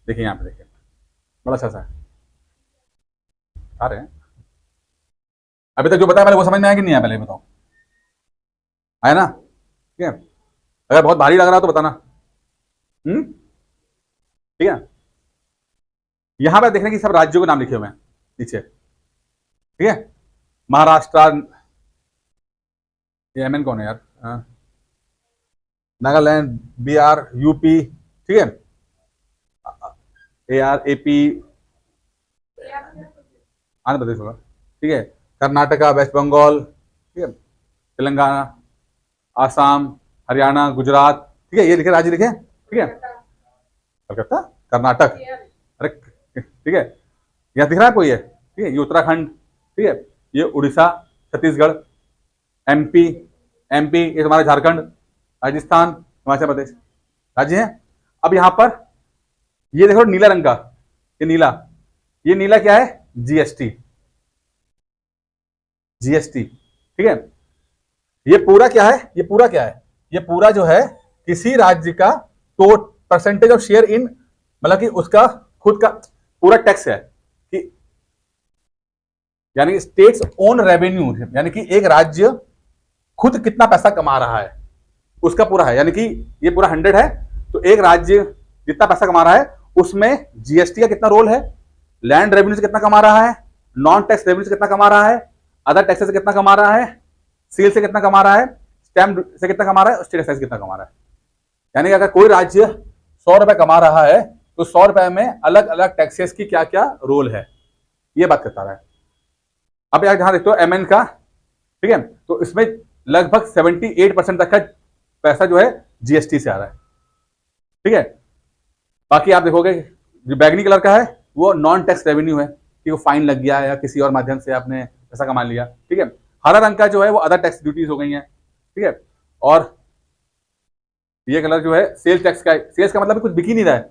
देखिए यहाँ पे देखिए, बड़ा अच्छा सा है, आ रहे हैं। अभी तक जो बताया पहले वो समझ में आया कि नहीं आया, पहले बताओ, आया ना? ठीक है, अगर बहुत भारी लग रहा हो तो बताना। ठीक है, यहां पर देखने की सब राज्यों के नाम लिखे हुए हैं नीचे। ठीक है, महाराष्ट्र, ये एमएन कौन है यार? नागालैंड, बिहार, यूपी, ठीक है, A R A P, Andhra Pradesh होगा, ठीक है, कर्नाटका, वेस्ट बंगाल, ठीक है, तेलंगाना, आसाम, हरियाणा, गुजरात, ठीक है, ये लिखे राज्य लिखे, ठीक है, कलकत्ता, कर्नाटक, अरे ठीक है, यहाँ दिख रहा है कोई है? ठीक है, ये उत्तराखंड, ठीक है, ये उड़ीसा, छत्तीसगढ़, एमपी, एमपी ये हमारा झारखंड, राजस्थान, हिमाचल प्रदेश राज्य हैं। अब यहाँ पर ये देखो नीला रंग का, ये नीला क्या है? जीएसटी, जीएसटी, ठीक है। ये पूरा क्या है? ये पूरा जो है किसी राज्य का तो परसेंटेज ऑफ शेयर इन, मतलब कि उसका खुद का पूरा टैक्स है कि, यानी स्टेट्स ओन रेवेन्यू, यानी कि एक राज्य खुद कितना पैसा कमा रहा है उसका पूरा है, यानी कि ये पूरा 100 है, तो एक राज्य जितना पैसा कमा रहा है उसमें जीएसटी का कितना रोल है, लैंड रेवेन्यू से कितना कमा रहा है, नॉन टैक्स रेवेन्यू से कितना कमा रहा है, अदर टैक्सेस से कितना कमा रहा है, सेल से कितना कमा रहा है, स्टैम्प से कितना कमा रहा है, स्टेट एक्साइज कितना कमा रहा है। यानी कि अगर कोई राज्य 100 रुपए कमा रहा है तो 100 रुपए में अलग अलग टैक्सेस की क्या क्या रोल है, ये बात करता रहा है। अब यार ध्यान देखते हो एमएन का, ठीक है, तो इसमें लगभग 78% तक का पैसा जो है जीएसटी से आ रहा है, ठीक है। बाकी आप देखोगे जो बैगनी कलर का है वो नॉन टैक्स रेवेन्यू है, कि वो फाइन लग गया है या किसी और माध्यम से आपने पैसा कमा लिया, ठीक है। हरा रंग का जो है वो अदर टैक्स ड्यूटीज हो गई हैं, ठीक है। और ये कलर जो है सेल्स टैक्स का है, सेल्स का मतलब कुछ बिक ही नहीं रहा है,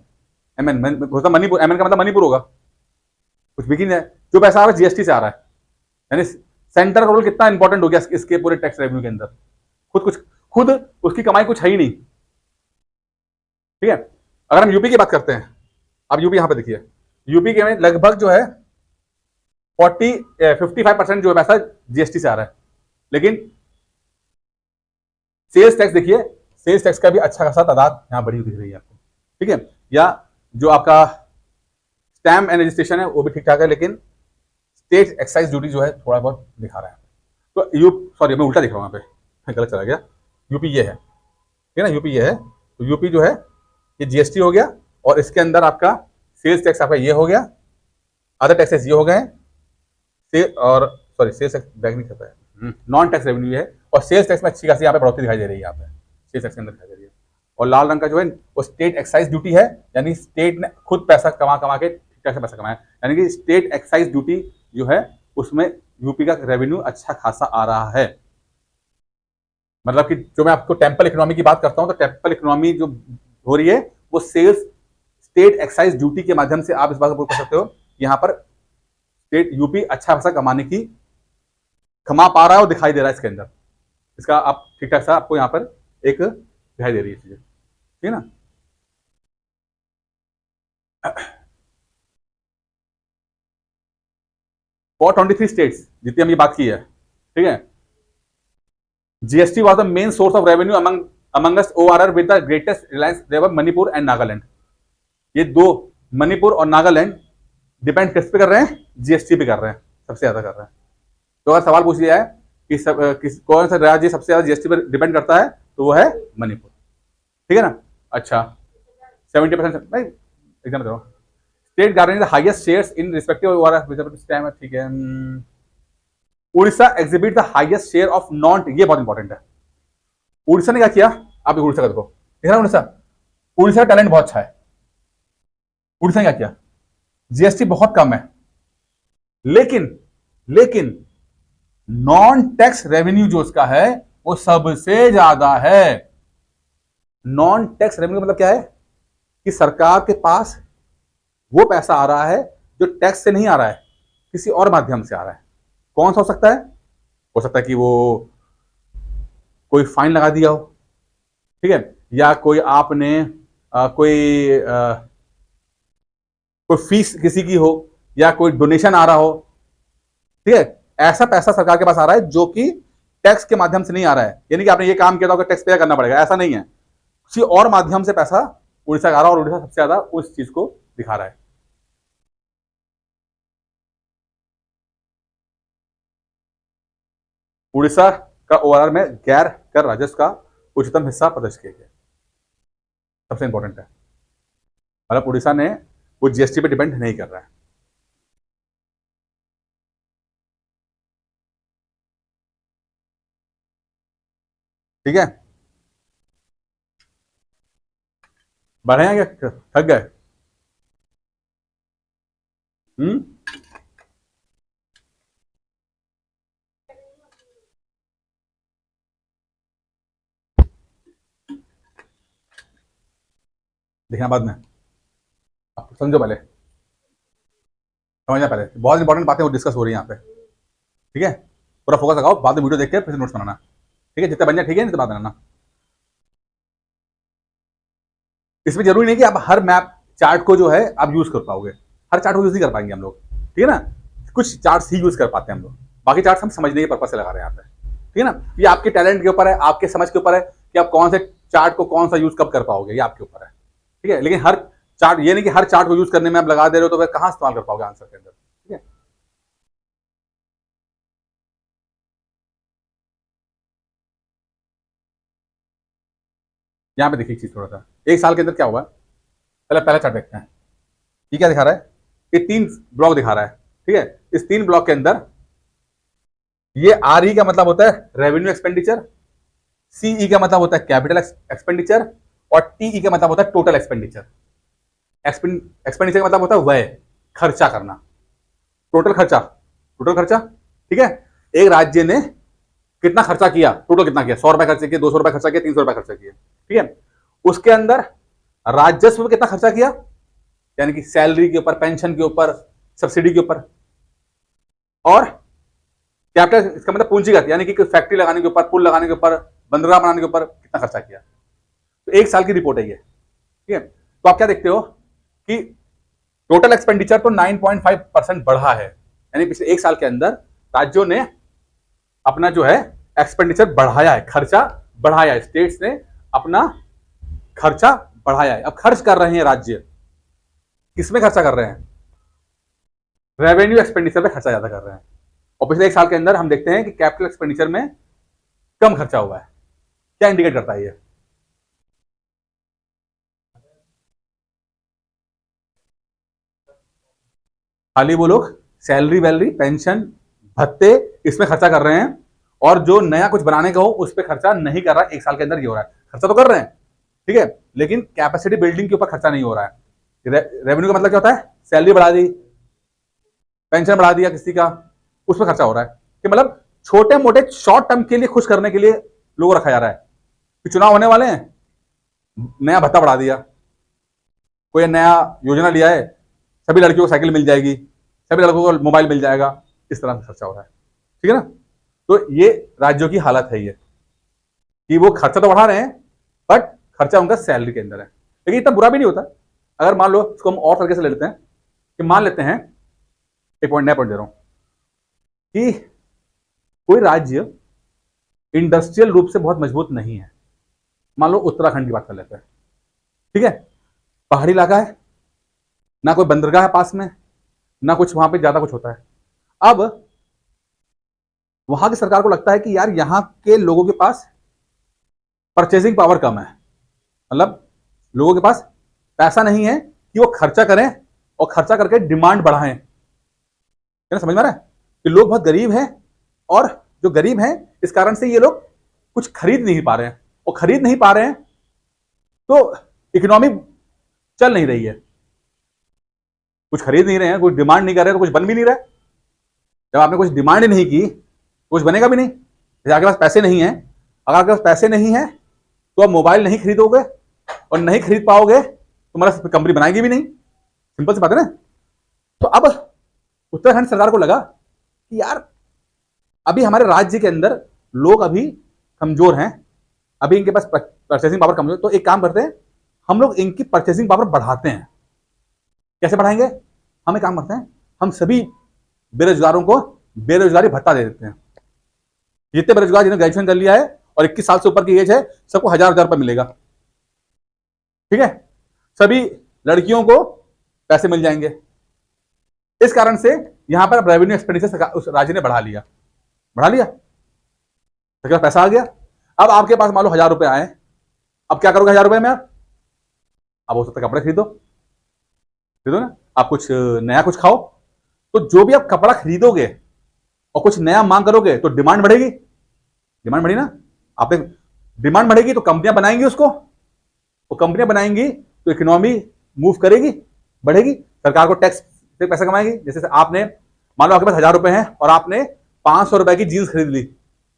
एमएन मणिपुर, एमएन का मतलब मणिपुर होगा, कुछ बिक ही नहीं रहा है, जो पैसा आ रहा है जीएसटी से आ रहा है। यानी सेंटर का रोल कितना इंपॉर्टेंट हो गया इसके पूरे टैक्स रेवेन्यू के अंदर, खुद उसकी कमाई कुछ है ही नहीं, ठीक है। अगर हम यूपी की बात करते हैं, अब यूपी यहां पे देखिए, यूपी के में लगभग जो है 55% जो है पैसा जीएसटी से आ रहा है, लेकिन सेल्स टैक्स देखिए, सेल्स टैक्स का भी अच्छा खासा तादाद यहां बढ़ी दिख रही है आपको, ठीक है। या जो आपका स्टैम्प एंड रजिस्ट्रेशन है वो भी ठीक ठाक है, लेकिन स्टेट एक्साइज ड्यूटी जो है थोड़ा बहुत दिखा रहा है। तो सॉरी मैं उल्टा दिख रहा हूँ यहाँ पे, गलत चला गया, यूपी ये है, ठीक है ना, यूपी ये है, तो यूपी जो है ये जीएसटी हो गया, और इसके अंदर आपका सेल्स टैक्स आपका ये हो गया, अदर टैक्सेस ये हो गए, और सॉरी सेल्स टैक्स बैग नहीं करता है, नॉन टैक्स रेवेन्यू है, और सेल्स टैक्स में अच्छी खासी यहाँ पे बढ़ोतरी दिखाई दे रही है, यहाँ पे सेल्स टैक्स के अंदर दिखाई दे रही है। और लाल रंग का जो है वो स्टेट एक्साइज ड्यूटी है, यानी स्टेट ने खुद पैसा कमा कमा के ठीक ठाक से पैसा कमाया, यानी कि स्टेट एक्साइज ड्यूटी जो है उसमें यूपी का रेवेन्यू अच्छा खासा आ रहा है। मतलब कि जो मैं आपको टेम्पल इकोनॉमी की बात करता हूं, तो टेम्पल इकोनॉमी जो हो रही है वो सेल्स स्टेट एक्साइज ड्यूटी के माध्यम से आप इस बात को कर सकते हो, यहाँ पर स्टेट यूपी अच्छा खासा कमाने की कमा पा रहा है और दिखाई दे रहा है इसके अंदर, इसका आप ठीक ठाक सा आपको यहाँ पर एक दिखाई दे रही है चीजें, ठीक है ना। 423 स्टेट्स जितनी हम ये बात की है, ठीक है। GST was the main source of revenue amongst ORR with the greatest reliance there Manipur and Nagaland. ये दो, मणिपुर और नागालैंड डिपेंड किस पे कर रहे हैं? जीएसटी पे कर रहे हैं, सबसे ज्यादा कर रहे हैं। तो अगर सवाल पूछ लिया है कि कौन सा राज्य सबसे ज्यादा जीएसटी पर डिपेंड करता है, तो वो है मणिपुर, ठीक है ना। अच्छा 70% मैं एग्जाम दे रहा हूँ, state garden highest shares in respective, ठीक है। Orissa exhibit the highest share of non, ये बहुत इंपॉर्टेंट है। उड़ीसा ने क्या किया, आप उड़ीसा का देखो, देख रहा उड़ीसा का टैलेंट बहुत अच्छा है। उड़ीसा ने क्या किया, जीएसटी बहुत कम है, लेकिन नॉन टैक्स रेवेन्यू जो उसका है वो सबसे ज्यादा है। नॉन टैक्स रेवेन्यू मतलब क्या है? कि सरकार के पास वो पैसा आ रहा है जो टैक्स से नहीं आ रहा है, किसी और माध्यम से आ रहा है। कौन सा हो सकता है? हो सकता है कि वो कोई फाइन लगा दिया हो, ठीक है, या कोई आपने कोई फीस किसी की हो, या कोई डोनेशन आ रहा हो, ठीक है। ऐसा पैसा सरकार के पास आ रहा है जो कि टैक्स के माध्यम से नहीं आ रहा है, यानी कि आपने ये काम किया तो टैक्स पे करना पड़ेगा, ऐसा नहीं है। किसी और माध्यम से पैसा उड़ीसा का आ रहा है और उड़ीसा सबसे ज्यादा उस चीज को दिखा रहा है। उड़ीसा का ओआरआर में गैर कर राजस्व का उच्चतम हिस्सा प्रदर्शित किया गया, सबसे इंपॉर्टेंट है। मतलब उड़ीसा ने वो जीएसटी पे डिपेंड नहीं कर रहा है। ठीक है, बढ़े हैं क्या, थक गए? हम्म, देखना बाद में, आप समझो पहले, समझना पहले, बहुत इंपॉर्टेंट बातें वो डिस्कस हो रही है यहाँ पे। ठीक है, पूरा फोकस लगाओ, बाद में वीडियो देख के फिर नोट्स बनाना। ठीक है, जितना बन जाए ठीक है, नहीं तो बात बनाना। इसमें जरूरी नहीं कि आप हर मैप चार्ट को जो है आप यूज कर पाओगे, हर चार्ट को यूज नहीं कर पाएंगे हम लोग, ठीक है ना। कुछ चार्ट्स ही यूज कर पाते हैं हम लोग, बाकी चार्ट्स हम समझने के पर्पज से लगा रहे हैं यहाँ पे, ठीक है ना। ये आपके टैलेंट के ऊपर है, आपके समझ के ऊपर है कि आप कौन से चार्ट को कौन सा यूज कब कर पाओगे, ये आपके ऊपर है, ठीक है। लेकिन हर चार्ट, ये नहीं कि हर चार्ट को यूज करने में आप लगा दे रहे हो तो फिर कहां इस्तेमाल कर पाओगे आंसर के अंदर, ठीक है। यहाँ पे देखिए चीज थोड़ा सा, एक साल के अंदर क्या हुआ, पहले पहला चार्ट देखते हैं। ये क्या दिखा रहा है? ये 3 ब्लॉक दिखा रहा है, ठीक है। इस 3 ब्लॉक के अंदर ये आर ई का मतलब होता है रेवेन्यू एक्सपेंडिचर, सीई का मतलब होता है कैपिटल एक्सपेंडिचर, और टीई का मतलब होता है टोटल एक्सपेंडिचर। एक्सपेंडिचर का मतलब होता है व्यय, खर्चा करना, टोटल खर्चा, टोटल खर्चा, ठीक है। एक राज्य ने कितना खर्चा किया, टोटल कितना किया, 100 रुपए खर्चे किए, 200 रुपए खर्चा किया, 300 रुपए खर्चा किया, ठीक है। उसके अंदर राजस्व में कितना खर्चा किया, यानी कि सैलरी के ऊपर, पेंशन के ऊपर, सब्सिडी के ऊपर। और कैपिटल, इसका मतलब पूंजीगत, यानी कि फैक्ट्री लगाने के ऊपर, पुल लगाने के ऊपर, बंदरगाह बनाने के ऊपर कितना खर्चा किया। तो एक साल की रिपोर्ट है ये, ठीक है। तो आप क्या देखते हो कि टोटल एक्सपेंडिचर तो 9.5% बढ़ा है, यानी पिछले एक साल के अंदर राज्यों ने अपना जो है एक्सपेंडिचर बढ़ाया है, खर्चा बढ़ाया है, स्टेट्स ने अपना खर्चा बढ़ाया है। अब खर्च कर रहे हैं राज्य, किसमें खर्चा कर रहे हैं? रेवेन्यू एक्सपेंडिचर पे खर्चा ज्यादा कर रहे हैं। और पिछले एक साल के अंदर हम देखते हैं कि कैपिटल एक्सपेंडिचर में कम खर्चा हुआ है। क्या इंडिकेट करता है ये? खाली वो लोग सैलरी वैलरी, पेंशन, भत्ते, इसमें खर्चा कर रहे हैं, और जो नया कुछ बनाने का हो उस पर खर्चा नहीं कर रहा है। एक साल के अंदर ये हो रहा है, खर्चा तो कर रहे हैं, ठीक है, लेकिन कैपेसिटी बिल्डिंग के ऊपर खर्चा नहीं हो रहा है। रेवेन्यू का मतलब क्या होता है? सैलरी बढ़ा दी, पेंशन बढ़ा दिया किसी का, उस पर खर्चा हो रहा है। कि मतलब छोटे मोटे शॉर्ट टर्म के लिए खुश करने के लिए लोगों रखा जा रहा है कि चुनाव होने वाले हैं, नया भत्ता बढ़ा दिया, कोई नया योजना लिया है, सभी लड़कियों को साइकिल मिल जाएगी, सभी लड़कों को मोबाइल मिल जाएगा, इस तरह से खर्चा हो रहा है, ठीक है ना। तो ये राज्यों की हालत है ये, कि वो खर्चा तो बढ़ा रहे हैं बट खर्चा उनका सैलरी के अंदर है। लेकिन इतना बुरा भी नहीं होता। अगर मान लो, इसको हम और तरीके से ले लेते हैं कि मान लेते हैं, एक पॉइंट नया पॉइंट दे रहा हूं, कि कोई राज्य इंडस्ट्रियल रूप से बहुत मजबूत नहीं है। मान लो उत्तराखंड की बात कर लेते हैं, ठीक है, पहाड़ी इलाका है, ना कोई बंदरगाह है पास में, ना कुछ वहां पे ज्यादा कुछ होता है। अब वहां की सरकार को लगता है कि यार यहां के लोगों के पास परचेसिंग पावर कम है, मतलब लोगों के पास पैसा नहीं है कि वो खर्चा करें और खर्चा करके डिमांड बढ़ाएं। क्या समझ में आ रहा है कि लोग बहुत गरीब हैं, और जो गरीब हैं इस कारण से ये लोग कुछ खरीद नहीं पा रहे हैं, और खरीद नहीं पा रहे हैं तो इकोनॉमी चल नहीं रही है। कुछ खरीद नहीं रहे हैं, कुछ डिमांड नहीं कर रहे, तो कुछ बन भी नहीं रहा है। जब आपने कुछ डिमांड नहीं की, कुछ बनेगा भी नहीं। जैसे आपके पास पैसे नहीं है, अगर आपके पास पैसे नहीं है तो आप मोबाइल नहीं खरीदोगे, और नहीं खरीद पाओगे तुम्हारा कंपनी बनाएगी भी नहीं, सिंपल सी बात है ना। तो अब उत्तराखंड सरकार को लगा कि यार अभी हमारे राज्य के अंदर लोग अभी कमजोर हैं, अभी इनके पास परचेसिंग पावर कमजोर, तो एक काम करते हैं, हम लोग इनकी परचेसिंग पावर बढ़ाते हैं। कैसे बढ़ाएंगे? हम एक काम करते हैं, हम सभी बेरोजगारों को बेरोजगारी भत्ता दे देते हैं। जितने बेरोजगार जिन्होंने ग्रेजुएशन कर लिया है और 21 साल से ऊपर की एज है, सबको 1000 रुपए मिलेगा। ठीक है, सभी लड़कियों को पैसे मिल जाएंगे। इस कारण से यहां पर रेवेन्यू एक्सपेंडिचर उस राज्य ने बढ़ा लिया, तो पैसा आ गया। अब आपके पास मान लो 1000 रुपए आए, अब क्या करोगे 1000 रुपए में आप? अब हो सकता है कपड़े खरीदो ना, आप कुछ नया कुछ खाओ। तो जो भी आप कपड़ा खरीदोगे और कुछ नया मांग करोगे तो डिमांड बढ़ेगी, डिमांड बढ़ी ना, आपने डिमांड बढ़ेगी तो कंपनियां बनाएंगी उसको, वो कंपनियां बनाएंगी तो इकोनॉमी मूव करेगी, बढ़ेगी, सरकार को टैक्स से पैसा कमाएगी। जैसे आपने मान लो आपके पास 1000 रुपए हैं और आपने 500 रुपए की जीन्स खरीद ली,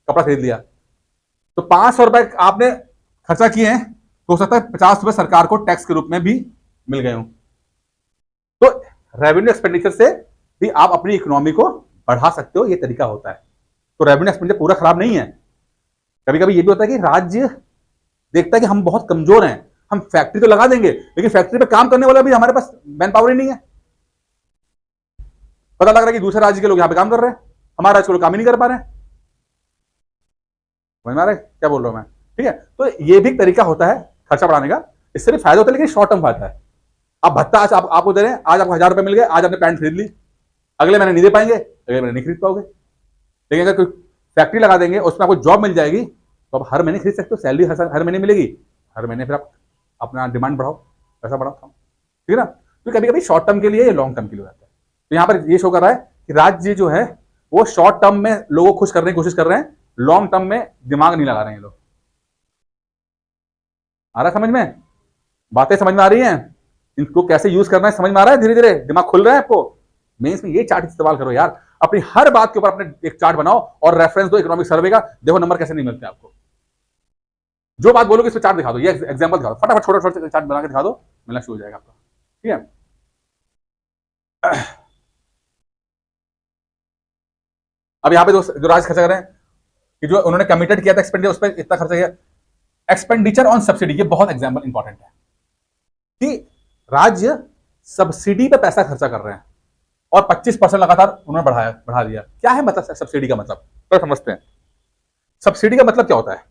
कपड़ा खरीद लिया, तो 500 रुपए आपने खर्चा किए हैं, तो हो सकता है 50 रुपए सरकार को टैक्स के रूप में भी मिल गए हों। तो रेवेन्यू एक्सपेंडिचर से भी आप अपनी इकोनॉमी को बढ़ा सकते हो, ये तरीका होता है। तो रेवेन्यू एक्सपेंडिचर पूरा खराब नहीं है। कभी कभी ये भी होता है कि राज्य देखता है कि हम बहुत कमजोर हैं, हम फैक्ट्री तो लगा देंगे लेकिन फैक्ट्री पे काम करने वाला भी हमारे पास मैन पावर ही नहीं है। पता लग रहा है कि दूसरे राज्य के लोग यहां पे काम कर रहे हैं, हमारे राज्य के लोग काम ही नहीं कर पा रहे हैं। समझ में आ रहा है क्या बोल रहा हूं मैं? ठीक है, तो ये भी तरीका होता है खर्चा बढ़ाने का, इससे भी फायदा होता है लेकिन शॉर्ट टर्म फायदा है। आप भत्ता आज आपको दे रहे हैं, आज आपको 1000 रुपए मिल गए, आज आपने पैंट खरीद ली, अगले महीने नहीं दे पाएंगे, अगले महीने नहीं खरीद पाओगे। लेकिन अगर कोई फैक्ट्री लगा देंगे, उसमें आपको जॉब मिल जाएगी, तो आप हर महीने खरीद सकते हो, सैलरी हर महीने मिलेगी, हर महीने फिर आप अपना डिमांड बढ़ाओ, पैसा बढ़ाओ, ठीक है ना। तो कभी कभी शॉर्ट टर्म के लिए या लॉन्ग टर्म के लिए होता है। तो यहाँ पर ये शो कर रहा है कि राज्य जो है वो शॉर्ट टर्म में लोगों को खुश करने की कोशिश कर रहे हैं, लॉन्ग टर्म में दिमाग नहीं लगा रहे हैं लोग। आ रहा समझ में? बातें समझ में आ रही हैं? इनको कैसे यूज करना है समझ में आ रहा है? धीरे धीरे दिमाग खुल रहा है आपको। मेंस में ये चार्ट इस्तेमाल करो यार, अपनी हर बात के ऊपर अपने एक चार्ट बनाओ और रेफरेंस दो इकोनॉमिक सर्वे का, देखो नंबर कैसे नहीं मिलते आपको। जो बात बोलोगे इस पे चार्ट दिखा दो, ये एग्जांपल दिखा दो, फटाफट छोटे छोटे चार्ट बना के दिखा दो, मिलना शुरू हो जाएगा आपका। ठीक है, अब यहाँ पे जो राज्य खर्चा कर रहे हैं कि जो उन्होंने कमिटेड किया था एक्सपेंडिचर, उस पर इतना खर्चा किया। एक्सपेंडिचर ऑन सब्सिडी, ये बहुत एग्जाम्पल इंपॉर्टेंट है कि राज्य सब्सिडी पे पैसा खर्चा कर रहे हैं और 25% लगातार उन्होंने बढ़ा दिया। क्या है मतलब सब्सिडी का मतलब, तो समझते हैं। सब्सिडी का मतलब क्या होता है?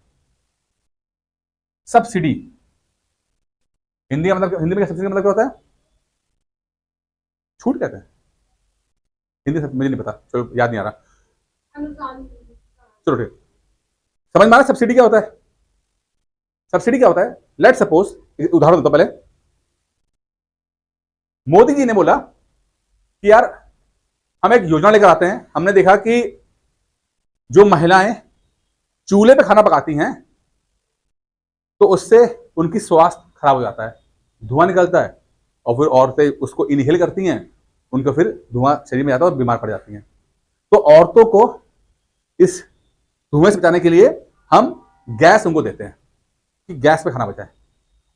सब्सिडी हिंदी का मतलब, हिंदी में सब्सिडी का मतलब क्या होता है? छूट कहते हैं हिंदी, मुझे नहीं पता, चलो याद नहीं आ रहा, चलो ठीक, समझ में आ रहा सब्सिडी क्या होता है? सब्सिडी क्या होता है? लेट सपोज, उदाहरण देता पहले, मोदी जी ने बोला कि यार हम एक योजना लेकर आते हैं, हमने देखा कि जो महिलाएं चूल्हे पे खाना पकाती हैं तो उससे उनकी स्वास्थ्य खराब हो जाता है, धुआं निकलता है और फिर औरतें उसको इनहेल करती हैं, उनको फिर धुआं शरीर में जाता है और बीमार पड़ जाती हैं। तो औरतों को इस धुएं से बचाने के लिए हम गैस उनको देते हैं कि गैस पे खाना बचाए,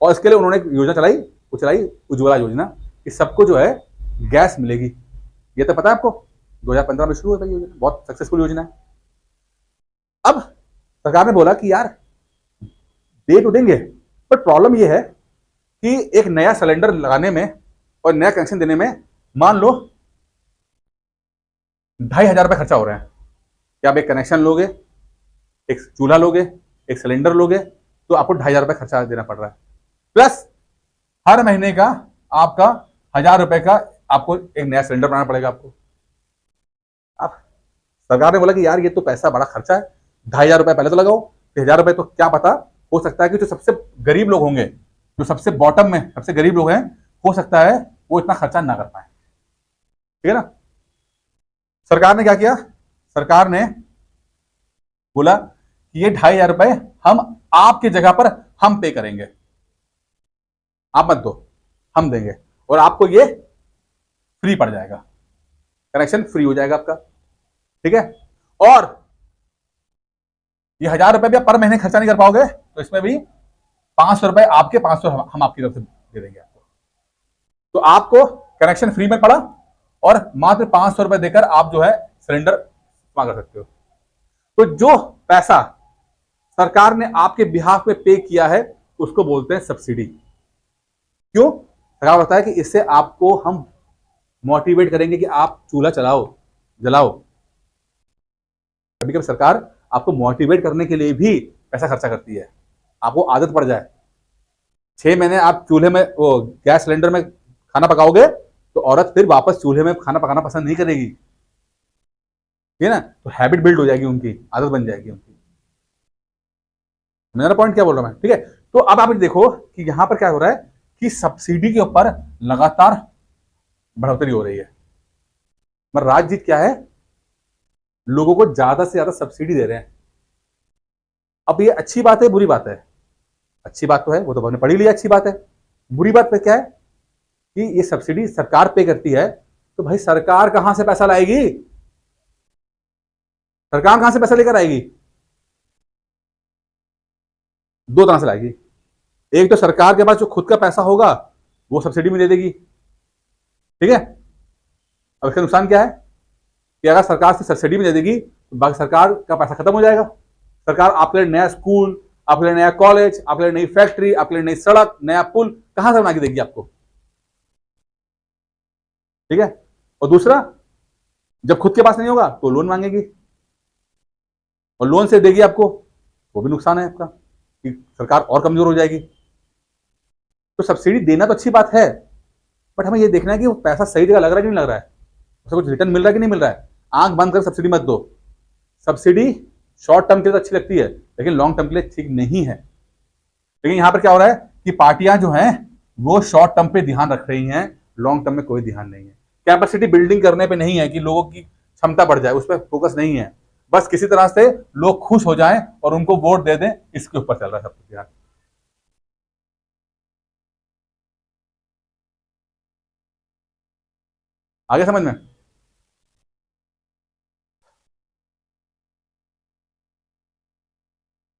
और इसके लिए उन्होंने एक योजना चलाई, वो चलाई उज्ज्वला योजना, कि सबको जो है गैस मिलेगी। ये तो पता है आपको, 2015 में शुरू हुई योजना, बहुत सक्सेसफुल योजना है। अब सरकार ने बोला कि यार दे तो देंगे, पर प्रॉब्लम ये है कि एक नया सिलेंडर लगाने में और नया कनेक्शन देने में मान लो 2500 रुपए खर्चा हो रहा है। क्या आप एक कनेक्शन लोगे, एक चूल्हा लोगे, एक सिलेंडर लोगे, तो आपको 2500 रुपए खर्चा देना पड़ रहा है, प्लस हर महीने का आपका 1000 रुपए का आपको एक नया सिलेंडर बनाना पड़ेगा आपको। अब सरकार ने बोला कि यार ये तो पैसा बड़ा खर्चा है, 2500 रुपए पहले तो लगाओ, 1000 रुपए तो क्या पता, हो सकता है कि जो सबसे गरीब लोग होंगे, जो सबसे बॉटम में सबसे गरीब लोग हैं, हो सकता है वो इतना खर्चा ना कर पाए। ठीक है ना। सरकार ने क्या किया? सरकार ने बोला कि ये 2500 रुपए हम आपकी जगह पर हम पे करेंगे, आप मत दो, हम देंगे, और आपको ये फ्री पड़ जाएगा, कनेक्शन फ्री हो जाएगा आपका। ठीक है, और ये 1000 रुपए भी आप पर महीने खर्चा नहीं कर पाओगे, तो इसमें भी 500 रुपए आपके, 500 हम आपकी तरफ से दे देंगे आपको। तो आपको कनेक्शन फ्री में पड़ा और मात्र 500 रुपए देकर आप जो है सिलेंडर मांग सकते हो। तो जो पैसा सरकार ने आपके बिहाफ में पे किया है उसको बोलते हैं सब्सिडी। क्यों? सरकार बताया कि इससे आपको हम मोटिवेट करेंगे कि आप चूल्हा चलाओ, जलाओ। कभी कभी सरकार आपको मोटिवेट करने के लिए भी पैसा खर्चा करती है, आपको आदत पड़ जाए। 6 महीने आप चूल्हे में वो गैस सिलेंडर में खाना पकाओगे तो औरत फिर वापस चूल्हे में खाना पकाना पसंद नहीं करेगी, ठीक है ना। तो हैबिट बिल्ड हो जाएगी, उनकी आदत बन जाएगी उनकी। मेरा पॉइंट क्या बोल रहा हूं मैं, ठीक है। तो अब आप देखो कि यहां पर क्या हो रहा है कि सब्सिडी के ऊपर लगातार बढ़ोतरी हो रही है। मगर राज्य क्या है, लोगों को ज्यादा से ज्यादा सब्सिडी दे रहे हैं। अब ये अच्छी बात है बुरी बात है? अच्छी बात तो है, वो तो हमने पढ़ी लिया, अच्छी बात है। बुरी बात पे क्या है कि ये सब्सिडी सरकार पे करती है, तो भाई सरकार कहां से पैसा लाएगी? सरकार कहां से पैसा लेकर आएगी? दो तरह से लाएगी। एक तो सरकार के पास जो खुद का पैसा होगा वो सब्सिडी में दे देगी, ठीक है। अब इसका नुकसान क्या है कि अगर सरकार से सब्सिडी में दे देगी तो बाकी सरकार का पैसा खत्म हो जाएगा। सरकार आपके लिए नया स्कूल, आपके लिए नया कॉलेज, आपके लिए नई फैक्ट्री, आपके लिए नई सड़क, नया पुल कहां से बना के देगी आपको, ठीक है। और दूसरा, जब खुद के पास नहीं होगा तो लोन मांगेगी और लोन से देगी आपको, वो भी नुकसान है आपका कि सरकार और कमजोर हो जाएगी। तो सब्सिडी देना तो अच्छी बात है, बट हमें ये देखना है कि वो पैसा सही जगह लग रहा है कि नहीं लग रहा है, उससे कुछ रिटर्न मिल रहा है कि नहीं मिल रहा है। आंख बंद कर सब्सिडी मत दो। सब्सिडी शॉर्ट टर्म के लिए तो अच्छी लगती है लेकिन लॉन्ग टर्म के लिए ठीक नहीं है। लेकिन यहां पर क्या हो रहा है कि पार्टियां जो हैं वो शॉर्ट टर्म पे ध्यान रख रही हैं, लॉन्ग टर्म में कोई ध्यान नहीं है। कैपेसिटी बिल्डिंग करने पे नहीं है कि लोगों की क्षमता बढ़ जाए, उस पर फोकस नहीं है। बस किसी तरह से लोग खुश हो जाएं और उनको वोट दे दें, इसके ऊपर चल रहा है सब कुछ ध्यान। आगे समझ में?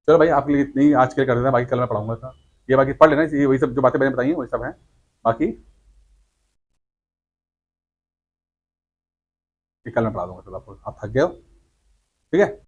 चलो भाई, आपके लिए इतनी आज के लिए कर देना, बाकी कल मैं पढ़ाऊंगा था। ये बाकी पढ़ लेना, ये वही सब जो बातें मैंने बताई हैं वही सब हैं। बाकी ये कल मैं पढ़ा दूंगा, चलो आपको, आप थक गए हो, ठीक है।